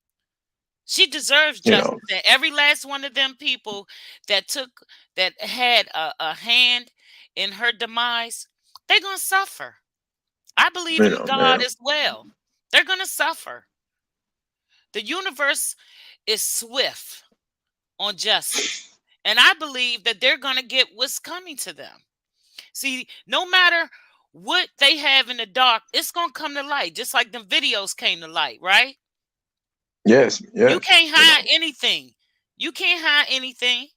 She deserves You know. justice. And every last one of them people that took that had a hand in her demise, they're gonna suffer. I believe You in know, God man. as well. They're gonna suffer. The universe is swift on justice. And I believe that they're gonna get what's coming to them. See, no matter what they have in the dark, it's gonna come to light, just like the videos came to light, right? Yes. You Yes. can't You hide know. anything. You can't hide anything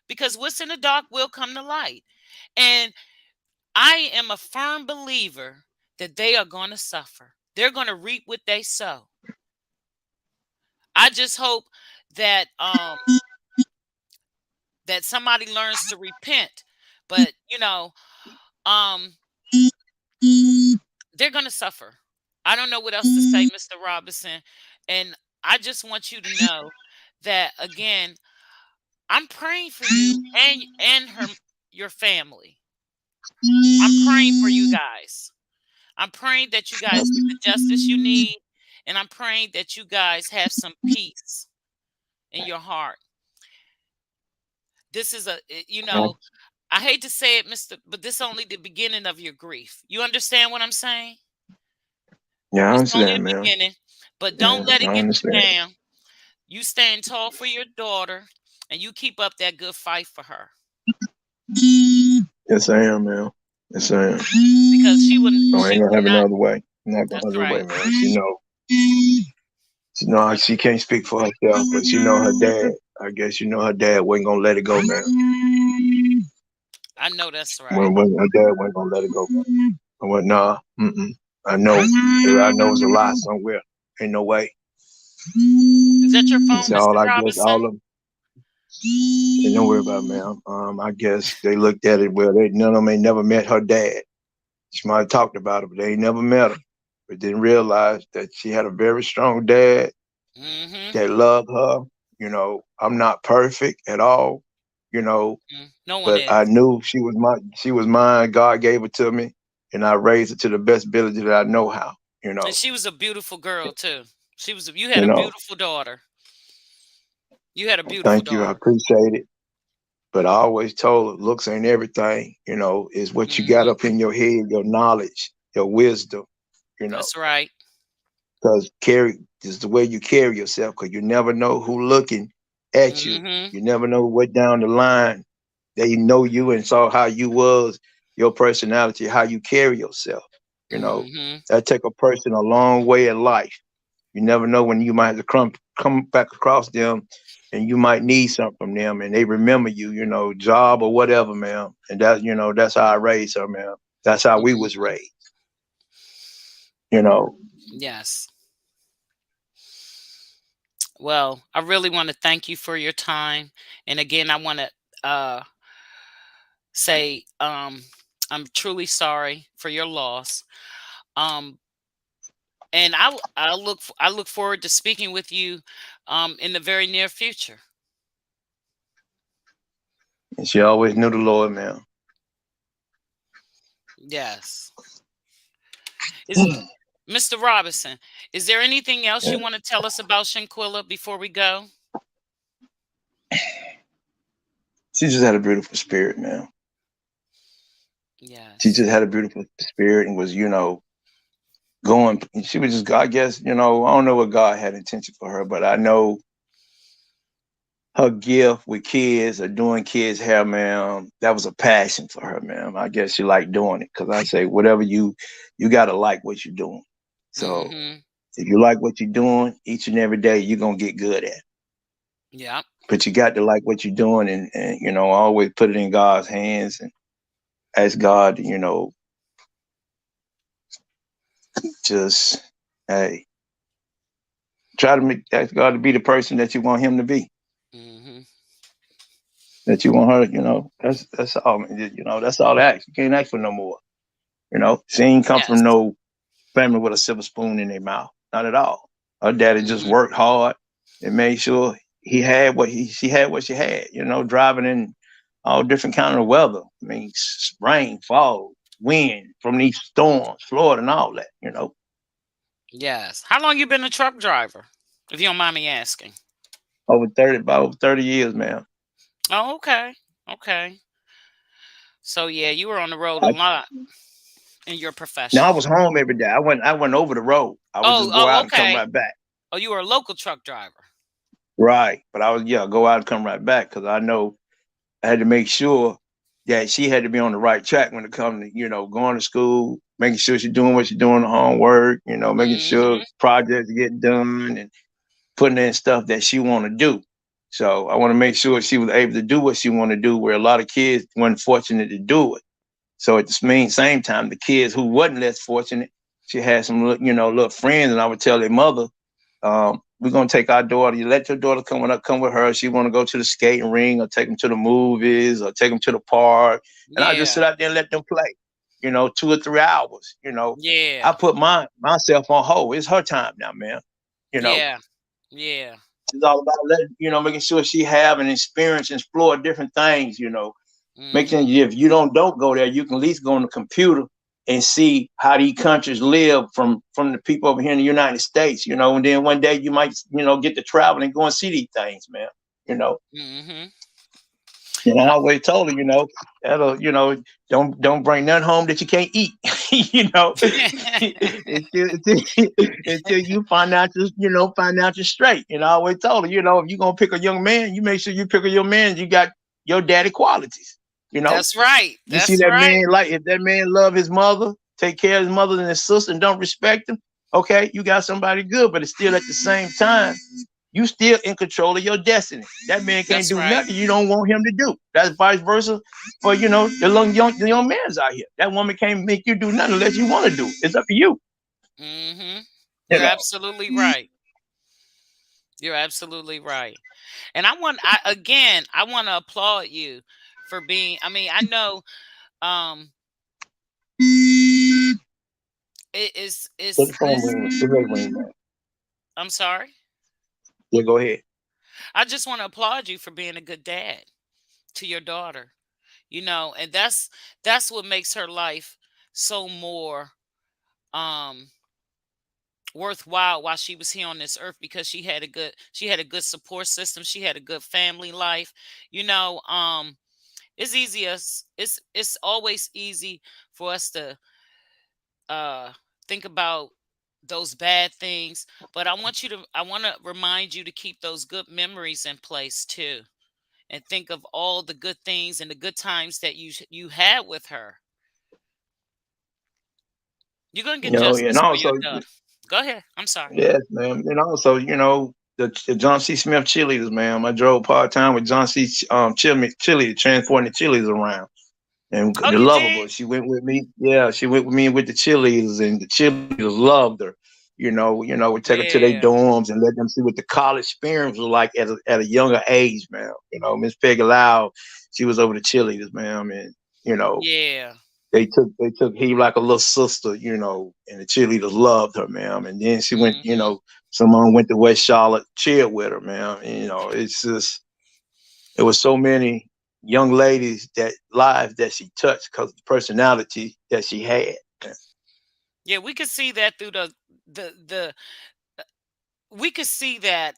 because what's in the dark will come to light. And I am a firm believer that they are going to suffer. They're going to reap what they sow. I just hope that that somebody learns to repent. But, um they're going to suffer. I don't know what else to say, Mr. Robinson. And I just want you to know that again, I'm praying for you and your family. I'm praying for you guys. I'm praying that you guys get the justice you need, and I'm praying that you guys have some peace in your heart. This is I hate to say it, Mister, but this is only the beginning of your grief. You understand what I'm saying? Yeah, I It's only understand, the man. beginning, but Yeah, don't let it I get you understand. down. You stand tall for your daughter, and you keep up that good fight for her Yes, I am, man. Yes, I am. because I she ain't gonna would have not. another way. I'm not gonna That's have another way, right. man. She can't speak for herself, but she know her dad. I guess you know her dad wasn't gonna let it go, man. I know that's right. When her dad wasn't gonna let it go. I went, nah, I know. I know it's a lie somewhere. Ain't no way. Is that your He phone, said, Mr. all I guess, Robinson? all of them. Hey, don't worry about it, man. I guess they looked at it. Well, none of them ain't never met her dad. She might have talked about it, but they ain't never met her. But didn't realize that she had a very strong dad Mm-hmm. that loved her. I'm not perfect at all. You know, No one but is. I knew she was mine. God gave it to me, and I raised her to the best ability that I know how. You And know, she was a beautiful girl too. You had you a know. beautiful daughter. You had a beautiful Thank you. I daughter. appreciate it. But I always told her, looks ain't everything. Is what you got Hmm. up in your head, your knowledge, your wisdom. You know, That's right. because carry is the way you carry yourself. Because you never know who looking at you. Hmm. You never know what down the line they know you and saw how you was, your personality, how you carry yourself. You know, Hmm. that take a person a long way in life. You never know when you might have to come back across them and you might need something from them and they remember you, job or whatever, man. And that's how I raised her, man. That's how we was Hmm. raised, you know. Yes. Well, I really want to thank you for your time. And again, I want to say I'm truly sorry for your loss. Um, and I look forward to speaking with you in the very near future. And she always knew the Lord, man. Yes. Is Mr. Robinson, is there anything else you Yeah. want to tell us about Shanquilla before we go? She just had a beautiful spirit, man. She Yes. just had a beautiful spirit and was, going. She was just, I guess, I don't know what God had intention for her, but I know her gift with kids or doing kids' hair, man, that was a passion for her, man. I guess she liked doing it because I say, whatever you got to like what you're doing. So Mhm. if you like what you're doing each and every day, you're going to get good at it. Yep. But you got to like what you're doing and always put it in God's hands and ask God, just, hey, try to ask God to be the person that you want him to be, Mhm. that you want her. That's all. That's all I ask. You can't ask for no more. She ain't come from Yes. no family with a silver spoon in their mouth. Not at all. Her daddy just Mhm. worked hard and made sure she had what she had. Driving in all different kind of weather. I mean, rain, fall, wind from these storms, Florida, and all that. Yes. How long you been a truck driver? If you don't mind me asking. About over 30 years, man. Oh, okay. Okay. So yeah, you were on the road a I, lot in your Now I profession. was home every day. I went over the road. I would Oh, just go oh, out and come okay. right back. Oh, you were a local truck driver. Right, but I was go out and come right back because I know I had to make sure that she had to be on the right track when it comes to, going to school, making sure she's doing what she's doing, the homework, making sure Mhm. projects get done and putting in stuff that she want to do. So I want to make sure she was able to do what she want to do, where a lot of kids weren't fortunate to do it. So at the same time, the kids who wasn't less fortunate, she had some, little friends, and I would tell their mother, we're gonna take our daughter. You let your daughter come with her. She want to go to the skating ring or take them to the movies or take them to the park, and I just Yeah. sit out there and let them play. 2 or 3 hours. I Yeah. put myself on hold. It's her time now, man. You know, Yeah. Yeah. it's all about letting making sure she have an experience and explore different things. Making Mhm. if you don't go there, you can at least go on the computer and see how these countries live from the people over here in the United States, and then one day you might, get to travel and go and see these things, man. You know. Mhm. And I I, always told her, that'll, don't bring none home that you can't eat, until you find out you're straight. I always told her, if you're gonna pick a young man, you make sure you pick a young man, you got your daddy qualities, you know. that's right. You see That's that right. man, like if that man love his mother, take care of his mother and his sister, and don't respect him, okay, you got somebody good. But it's still at the same time, you still in control of your destiny. That man can't That's do right. nothing you don't want him to do. That's vice versa for the young man's out here. That woman can't make you do nothing unless you want to do it. It's up to you. Mhm. You You're know. absolutely right. You're absolutely right. And I want to applaud you for being, I mean, I know um it is Put the phone ring. Get ready, man. I'm sorry. Yeah, go ahead. I just want to applaud you for being a good dad to your daughter. And that's what makes her life so more um worthwhile while she was here on this earth, because she had a good support system, she had a good family life. you know um it's easy as it's always easy for us to uh think about those bad things, but I want to remind you to keep those good memories in place too, and think of all the good things and the good times that you had with her. You're gonna get And justice for also, your daughter. Go ahead. I'm sorry. yes, man. And also, the John C. Smith cheerleaders, man. I drove part time with John C. Cheerleader, transporting the cheerleaders around. And Oh, the you did? lovable, she went with me. Yeah, she went with me with the cheerleaders, and the cheerleaders loved her. We take her to their Yeah. dorms and let them see what the college experience was like at a younger age, man. Miss Peggy Lau, she was over the cheerleaders, man, and you know Yeah. they took he like a little sister, and the cheerleaders loved her, man. And then she went, Mhm. someone went to West Charlotte, cheered with her, man. And, it's just it was so many young ladies that lives that she touched because of the personality that she had. Yeah, we could see that through the we could see that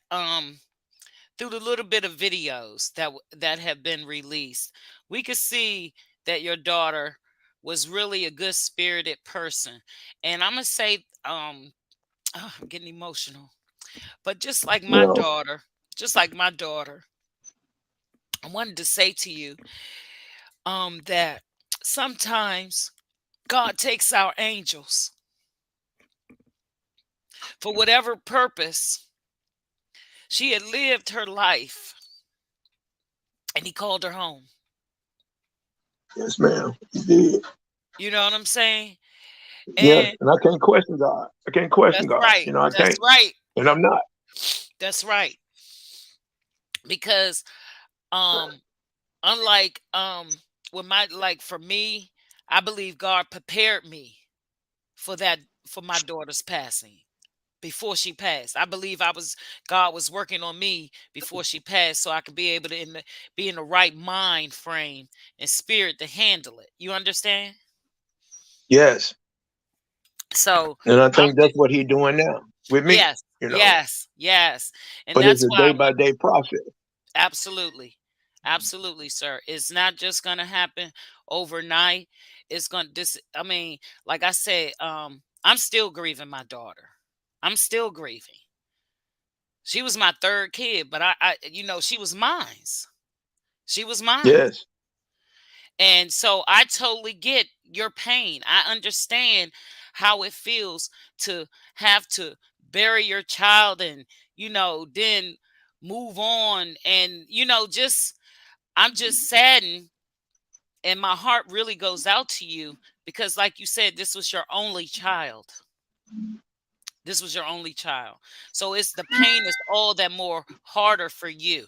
through the little bit of videos that have been released. We could see that your daughter was really a good spirited person. And I'm gonna say I'm getting emotional. But You know, just like my daughter, I wanted to say to you that sometimes God takes our angels for whatever purpose. She had lived her life and he called her home. yes, ma'am, you did. You know what I'm saying? Yes, And and I can't question God. I can't question that's God. right. I That's can't, right. and I'm not. That's right. Because um unlike with my like for me, I believe God prepared me for that, for my daughter's passing. Before she passed, I believe God was working on me before she passed, so I could be able to be in the right mind frame and spirit to handle it. You understand? Yes. So And I I'm think that's what he's doing now with me, yes, you know. yes, yes, and But it's that's a why day I by want. day process. Absolutely. Absolutely, sir. It's not just gonna happen overnight. It's gonna this I mean, like I said, I'm still grieving my daughter. I'm still grieving. She was my third kid, but she was mine's. She was mine. Yes. And so I totally get your pain. I understand how it feels to have to bury your child and, then move on. And, just I'm just saddened, and my heart really goes out to you because, like you said, this was your only child. This was your only child. So it's the pain is all that more harder for you.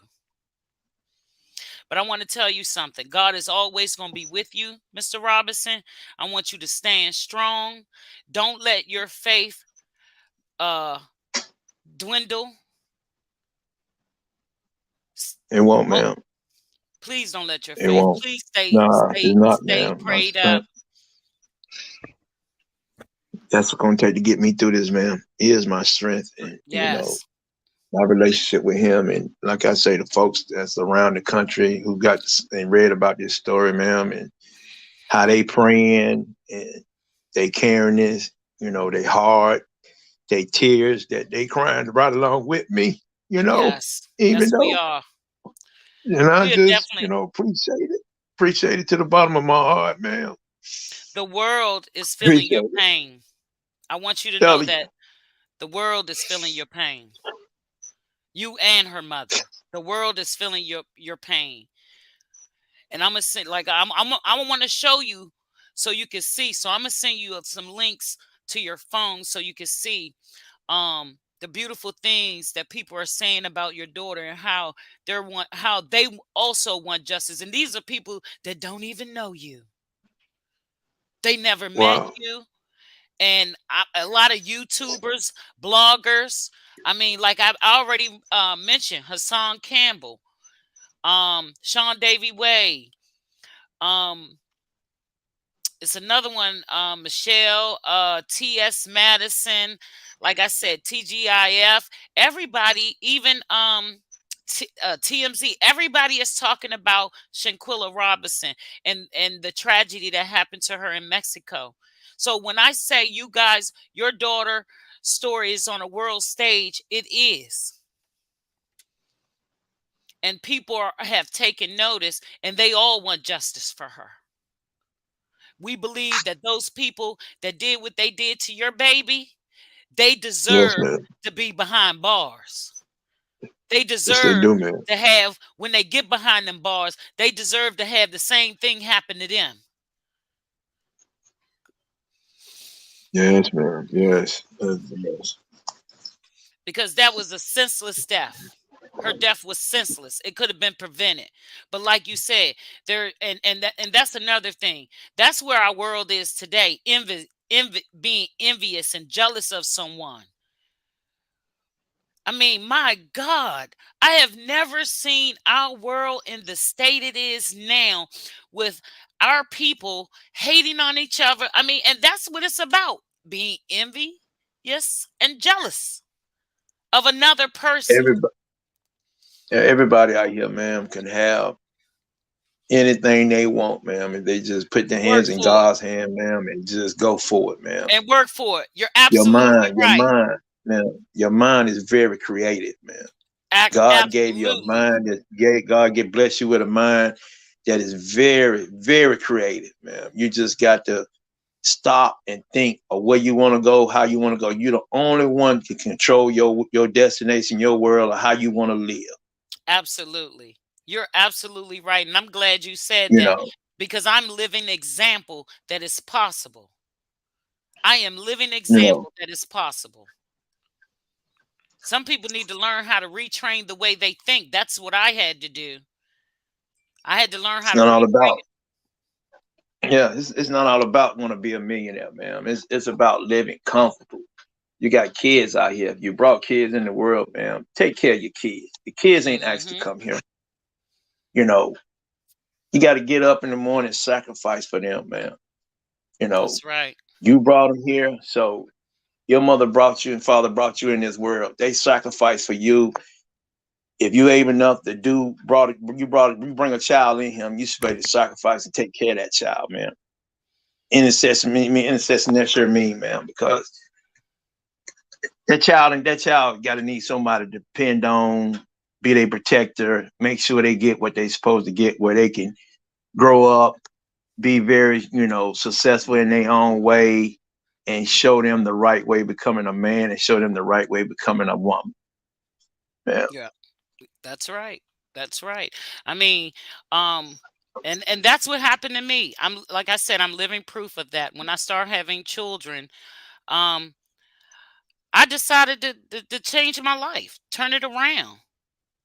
But I want to tell you something. God is always going to be with you, Mr. Robinson. I want you to stand strong. Don't let your faith uh dwindle. It won't, Oh, ma'am. please don't let your It faith. won't. Please stay Nah, it's stay not, stay ma'am. My prayed up. strength. That's what's gonna take to get me through this, ma'am. He is my strength, and Yes. my relationship with him, and like I say, the folks that's around the country who got and read about this story, ma'am, and how they praying and they carrying this, they heart, they tears that they crying right along with me, Yes. even Yes, we though, are. and I We are just, definitely. appreciate it to the bottom of my heart, ma'am. The world is feeling your Appreciate it. pain. I want you to know Telling you, that the world is feeling your pain. You and her mother. The world is feeling your pain. And I'm gonna send like I want to show you so you can see. So I'm gonna send you some links to your phone so you can see the beautiful things that people are saying about your daughter and how they also want justice. And these are people that don't even know you. They never met wow, you. And a lot of YouTubers, bloggers. I mean, like I've already mentioned, Hassan Campbell, Sean Davy Way, um, it's another one, Michelle, T.S. Madison, like I said, TGIF, everybody, even TMZ, everybody is talking about Shanquella Robinson and the tragedy that happened to her in Mexico. So when I say you guys, your daughter story is on a world stage, it is. And people have taken notice and they all want justice for her. We believe that those people that did what they did to your baby, they yes, deserve ma'am. to be behind bars. They Yes, they deserve do, ma'am. to have, when they get behind them bars, they deserve to have the same thing happen to them Yes, ma'am. Yes, yes. because that was a senseless death. Her death was senseless. It could have been prevented. But like you said, there and that's another thing. That's where our world is today. Being envious and jealous of someone. I mean, my God, I have never seen our world in the state it is now with our people hating on each other. I mean, and that's what it's about, being envious and jealous of another person. Everybody, everybody out here, ma'am, can have anything they want, ma'am, if they just put their Work hands in for it God's hand, ma'am, and just go for it, ma'am. and work for it. You're Your absolutely mind, your right. mind, man, your mind is very creative, man. God gave you a Absolutely. mind God get bless you with a mind that is very, very creative, man. You just got to stop and think of where you want to go, how you want to go. You're the only one can control your destination, your world, or how you want to live. Absolutely. You're absolutely right. And I'm glad you said You that know, because I'm living example that is possible. I am living you know. example that is possible. Some people need to learn how to retrain the way they think. That's what I had to do. I had to learn It's how to not all retrain about. it. Yeah, it's not all about want to be a millionaire, man. It's about living comfortable. You got kids out here. You brought kids in the world, man. Take care of your kids. The kids ain't asked to Hmm. come here. You know, you got to get up in the morning, sacrifice for them, man. You know, That's right. you brought them here, so your mother brought you and father brought you in this world. They sacrificed for you. If you able enough to you bring a child in him, you supposed to sacrifice and take care of that child, man. Intercession that sure mean, man, because that child got to need somebody to depend on, be their protector, make sure they get what they supposed to get, where they can grow up, be very, successful in their own way, and show them the right way becoming a man, and show them the right way becoming a woman. Yeah, Yeah. That's right. That's right. I mean, um, and that's what happened to me. I'm like I said, I'm living proof of that. When I start having children, um, I decided to change my life, turn it around,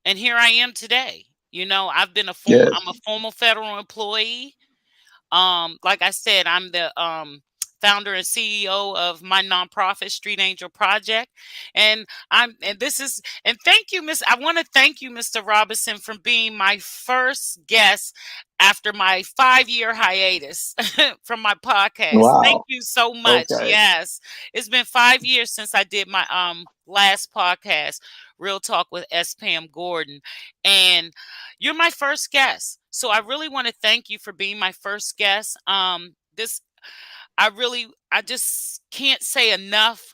and here I am today. yes, I'm a former federal employee. Like I said, I'm the founder and CEO of my nonprofit Street Angel Project, and thank you, Miss. I want to thank you, Mr. Robinson, for being my first guest after my 5 year hiatus from my podcast. Thank wow, you so much. okay, Yes, it's been 5 years since I did my last podcast, Real Talk with S. Pam Gordon, and you're my first guest. So I really want to thank you for being my first guest. This I just can't say enough.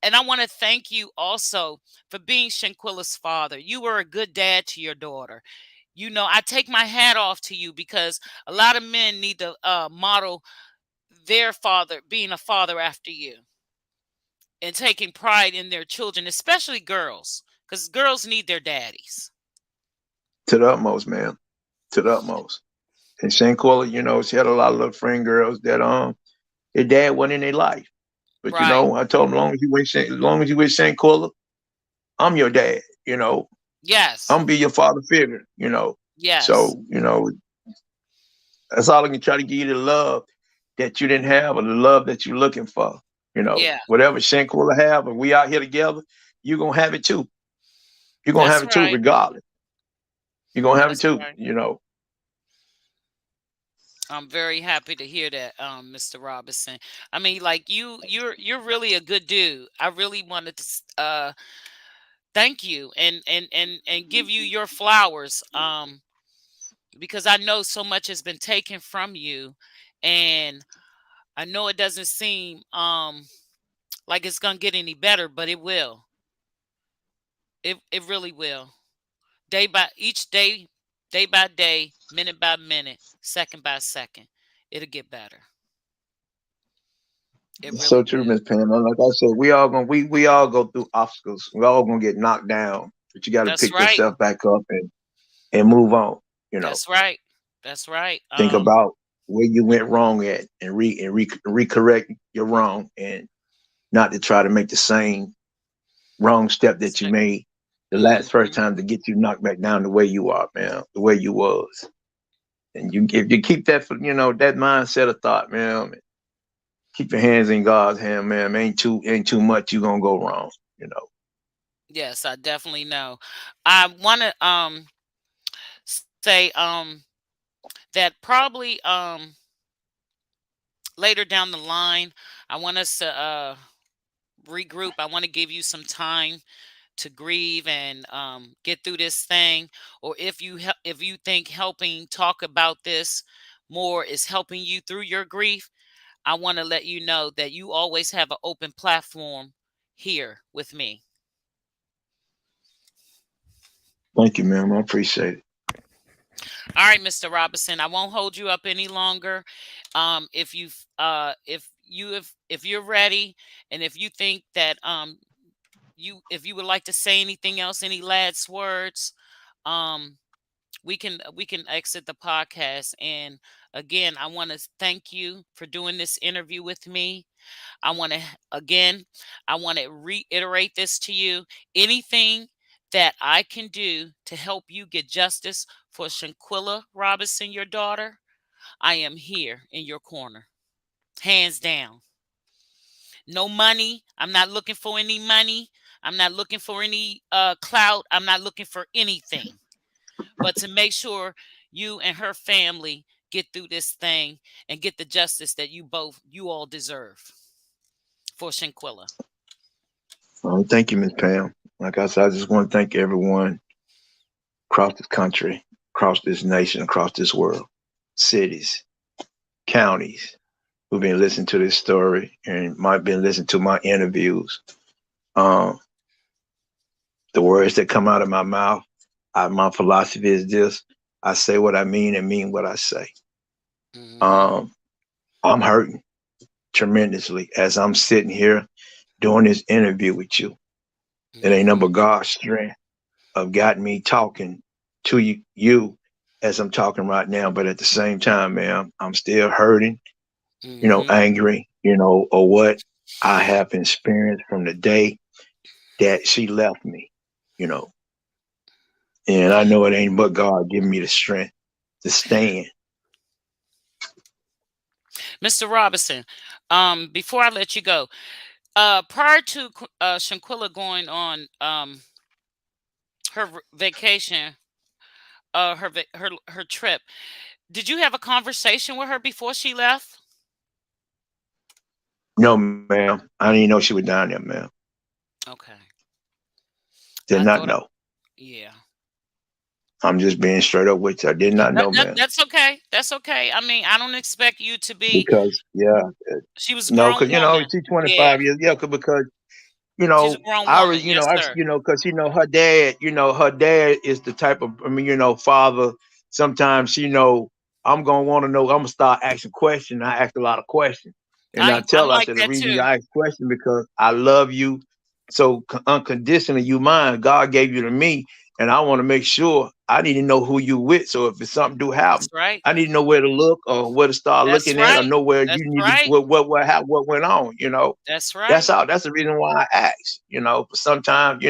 And I want to thank you also for being Shanquilla's father. You were a good dad to your daughter. I take my hat off to you because a lot of men need to model their father being a father after you and taking pride in their children, especially girls, because girls need their daddies. to the utmost, man, to the utmost. And Shanquella, she had a lot of little friend girls that their dad wasn't in their life. But Right. I told them, as long as you with Shanquella, I'm your dad. Yes. I'm be your father figure. Yes. So that's all I can try to give you, the love that you didn't have, or the love that you're looking for. Yeah. Whatever Shanquella have, and we out here together, you're gonna have it too. You're gonna have That's it too, right. regardless. You're gonna have it That's too. right. I'm very happy to hear that, Mr. Robinson. I mean, like you're really a good dude. I really wanted to thank you and give you your flowers, because I know so much has been taken from you, and I know it doesn't seem like it's gonna get any better, but it will. It really will. Day by each day, day by day, minute by minute, second by second, it'll get better. It It's really so true, Miss will. Pam. And like I said, we all go through obstacles. We all gonna get knocked down, but you got to That's pick right. yourself back up and move on. You know, That's right. That's right. think about where you went wrong at, and recorrect your wrong, and not to try to make the same wrong step that you made the last first Mm-hmm. time to get you knocked back down the way you are, man, the way you was. And if you keep that mindset of thought, man, keep your hands in God's hand, man. Ain't too much you gonna go wrong. Yes, I definitely know. I want to say that probably later down the line, I want us to regroup. I want to give you some time to grieve and get through this thing. Or if you think helping talk about this more is helping you through your grief, I want to let you know that you always have an open platform here with me. Thank you, ma'am. I appreciate it. All right, Mr. Robinson, I won't hold you up any longer. If you're ready, and if you think that if you would like to say anything else, any last words, um we can exit the podcast. And again, I want to thank you for doing this interview with me. I want to again, I want to reiterate this to you. Anything that I can do to help you get justice for Shanquella Robinson, your daughter, I am here in your corner. Hands down. No money. I'm not looking for any money. I'm not looking for any clout. I'm not looking for anything but to make sure you and her family get through this thing and get the justice that you all deserve for Shanquilla. Thank you, Miss Pam. Like I said, I just want to thank everyone across this country, across this nation, across this world, cities, counties who've been listening to this story and might been listening to my interviews. Um, the words that come out of my mouth, my philosophy is this: I say what I mean and mean what I say. Hmm. Um, I'm hurting tremendously as I'm sitting here doing this interview with you. It ain't nothing Hmm. but God's strength of got me talking to you as I'm talking right now. But at the same time, man, I'm still hurting, Hmm. angry, or what I have experienced from the day that she left me, you know. And I know it ain't but God giving me the strength to stand. Mr. Robinson, before I let you go, prior to Shanquilla going on her vacation, her trip, did you have a conversation with her before she left? No, ma'am. I didn't even know she was down there, ma'am. Okay, Did I not thought, know. yeah. I'm just being straight up with you. I did not know, ma'am. That's okay. That's okay. I mean, I don't expect you to be. Because, yeah, She was a no, grown because, woman. she's Yeah, 25 years. Yeah, because she's a grown I woman. was, Yes, sir. because her dad is the type of, father. Sometimes, I'm gonna want to know. I'm gonna start asking questions. I ask a lot of questions, and I I'm tell her, I like said the that reason too. I ask questions because I love you so unconditionally. You mine. God gave you to me, and I want to make sure. I need to know who you with. So if it's something do That's happen, right. I need to know where to look or where to start That's looking at, or right. know where you That's need to right. what went on. That's That's right. all. That's the reason why I ask. But sometimes,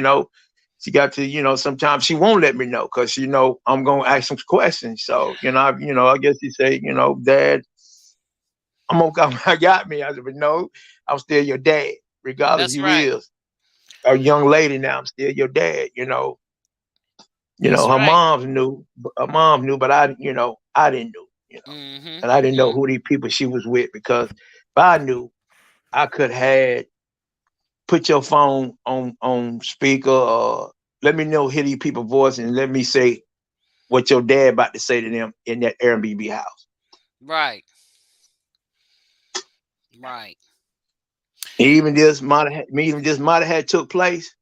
she got to, sometimes she won't let me know because I'm gonna ask some questions. So, I guess you say, Dad, I'm okay. I got me. I said, but no, I'm still your dad, regardless That's you right. is a young lady now. I'm still your dad. That's Her right. mom's knew, but I didn't know. Mhm. And I didn't know Mhm. who these people she was with because if I knew, I could have put your phone on speaker or let me know hear these people voice and let me say what your dad about to say to them in that Airbnb house. Right. Right. Even this might have had took place,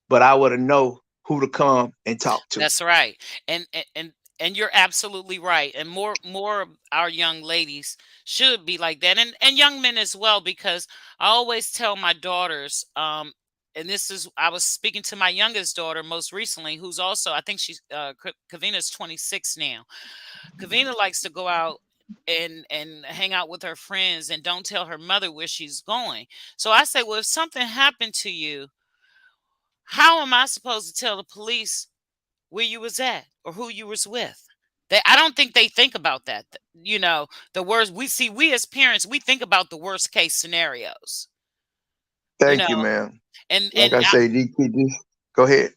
but I would have know who to come and talk to. That's right. And you're absolutely right. And more of our young ladies should be like that, and young men as well, because I always tell my daughters, and this is I was speaking to my youngest daughter most recently, who's also, I think she's Kavina's 26 now. Kavina likes to go out and hang out with her friends and don't tell her mother where she's going. So I say, well, if something happened to you, how am I supposed to tell the police where you was at or who you was with? I don't think they think about that. The worst we as parents, we think about the worst case scenarios. You Thank you, know, man. and Like I say, go ahead.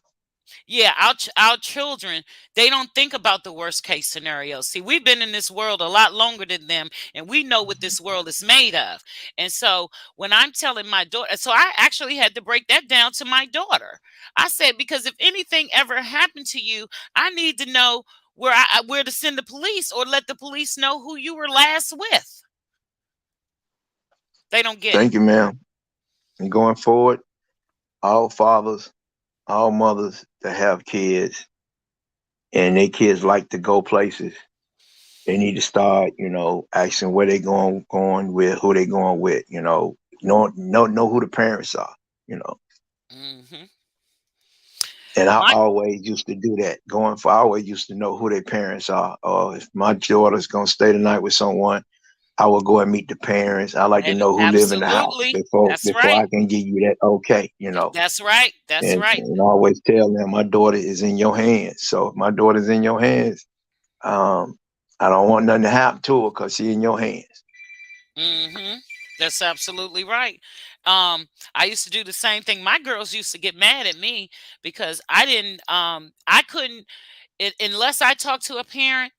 yeah, our children, they don't think about the worst case scenarios. See, we've been in this world a lot longer than them, and we know what this world is made of. And so when I'm telling my daughter, so I actually had to break that down to my daughter. I said, because if anything ever happened to you, I need to know where to send the police or let the police know who you were last with. They don't get it. Thank you, man. And going forward, all fathers, all mothers that have kids and their kids like to go places, they need to start, asking where they going with, who they going with, know who the parents are, you know. Hmm. And I My always used to do that. Going for, I always used to know who their parents are. Or if my daughter's gonna stay the night with someone, I will go and meet the parents. I like to and know who live in the house absolutely, before that's before right. I can give you that okay, you know. That's right. That's right. And I always tell them my daughter is in your hands. So if my daughter's in your hands, um, I don't want nothing to happen to her because she's in your hands. Hmm. That's absolutely right. I used to do the same thing. My girls used to get mad at me because I couldn't, unless I talked to a parent,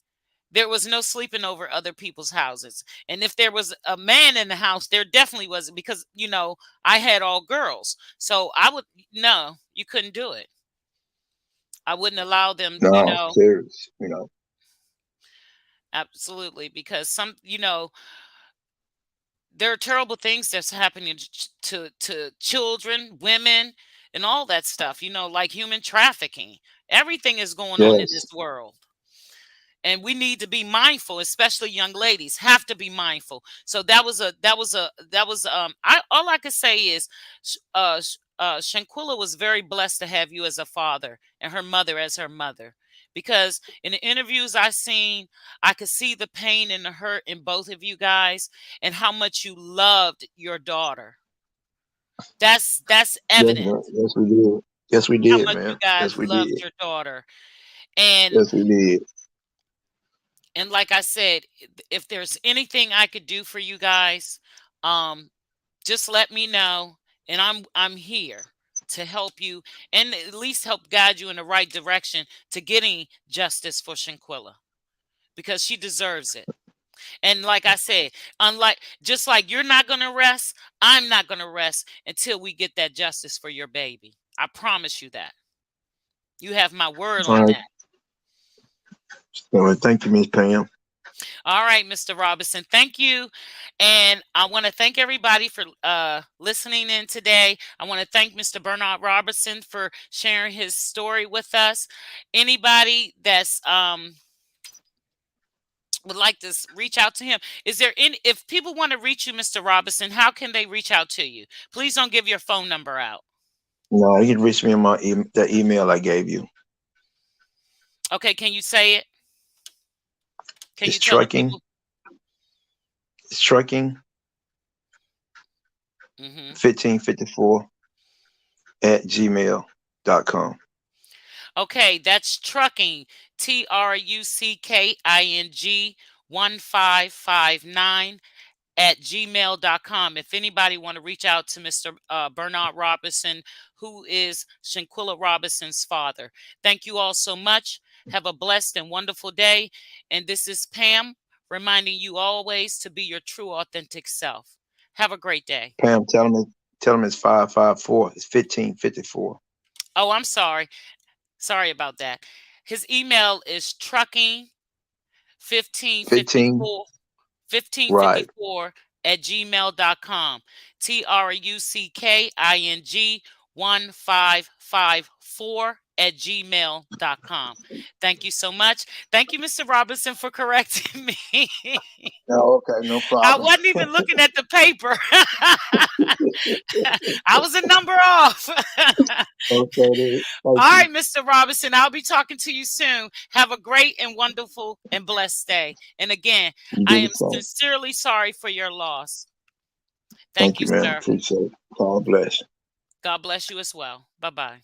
there was no sleeping over other people's houses. And if there was a man in the house, there definitely wasn't because, I had all girls. So no, you couldn't do it. I wouldn't allow them, No, serious, you know. absolutely, because there are terrible things that's happening to children, women, and all that stuff, like human trafficking. Everything is going on in Yes, this world. And we need to be mindful, especially young ladies have to be mindful. So I all I could say is Shanquilla was very blessed to have you as a father and her mother as her mother, because in the interviews I seen, I could see the pain and the hurt in both of you guys and how much you loved your daughter. That's yes, evident man. Yes, we did. Yes, we how did, much you man. guys Yes, we loved did. your daughter. and Yes, we did. And like I said, if there's anything I could do for you guys, um, just let me know, and I'm here to help you and at least help guide you in the right direction to getting justice for Shanquilla because she deserves it. And like I said, unlike just like you're not gonna rest, I'm not gonna rest until we get that justice for your baby. I promise you that. You have my word All on right. that. Well, thank you, Miss Pam. All right, Mr. Robinson, thank you. And I want to thank everybody for listening in today. I want to thank Mr. Bernard Robertson for sharing his story with us. Anybody that's would like to reach out to him, is there any, if people want to reach you, Mr. Robinson, how can they reach out to you? Please don't give your phone number out. No, you can reach me on the email I gave you. Okay, can you say it? Can It's you tell the trucking. people? It's trucking Hmm. 1554 at gmail.com. Okay, that's trucking, TRUCKING 1559 at gmail.com. If anybody want to reach out to Mr. Bernard Robinson, who is Shanquilla Robinson's father. Thank you all so much. Have a blessed and wonderful day. And this is Pam reminding you always to be your true authentic self. Have a great day. Pam, tell them it's 554. It's 1554. Oh, I'm sorry. Sorry about that. His email is trucking 15. 1554 Right. 1554 at gmail.com. TRUCKING 1554 at gmail.com. Thank you so much. Thank you, Mr. Robinson, for correcting me. Oh, okay, no I problem. wasn't even looking at the paper. I was a number off. Okay, then. Thank All you. right, Mr. Robinson, I'll be talking to you soon. Have a great and wonderful and blessed day. And again, You I do the am same. sincerely sorry for your loss. Thank Thank you, you, man. sir. Appreciate it. God bless. God bless you as well. Bye bye.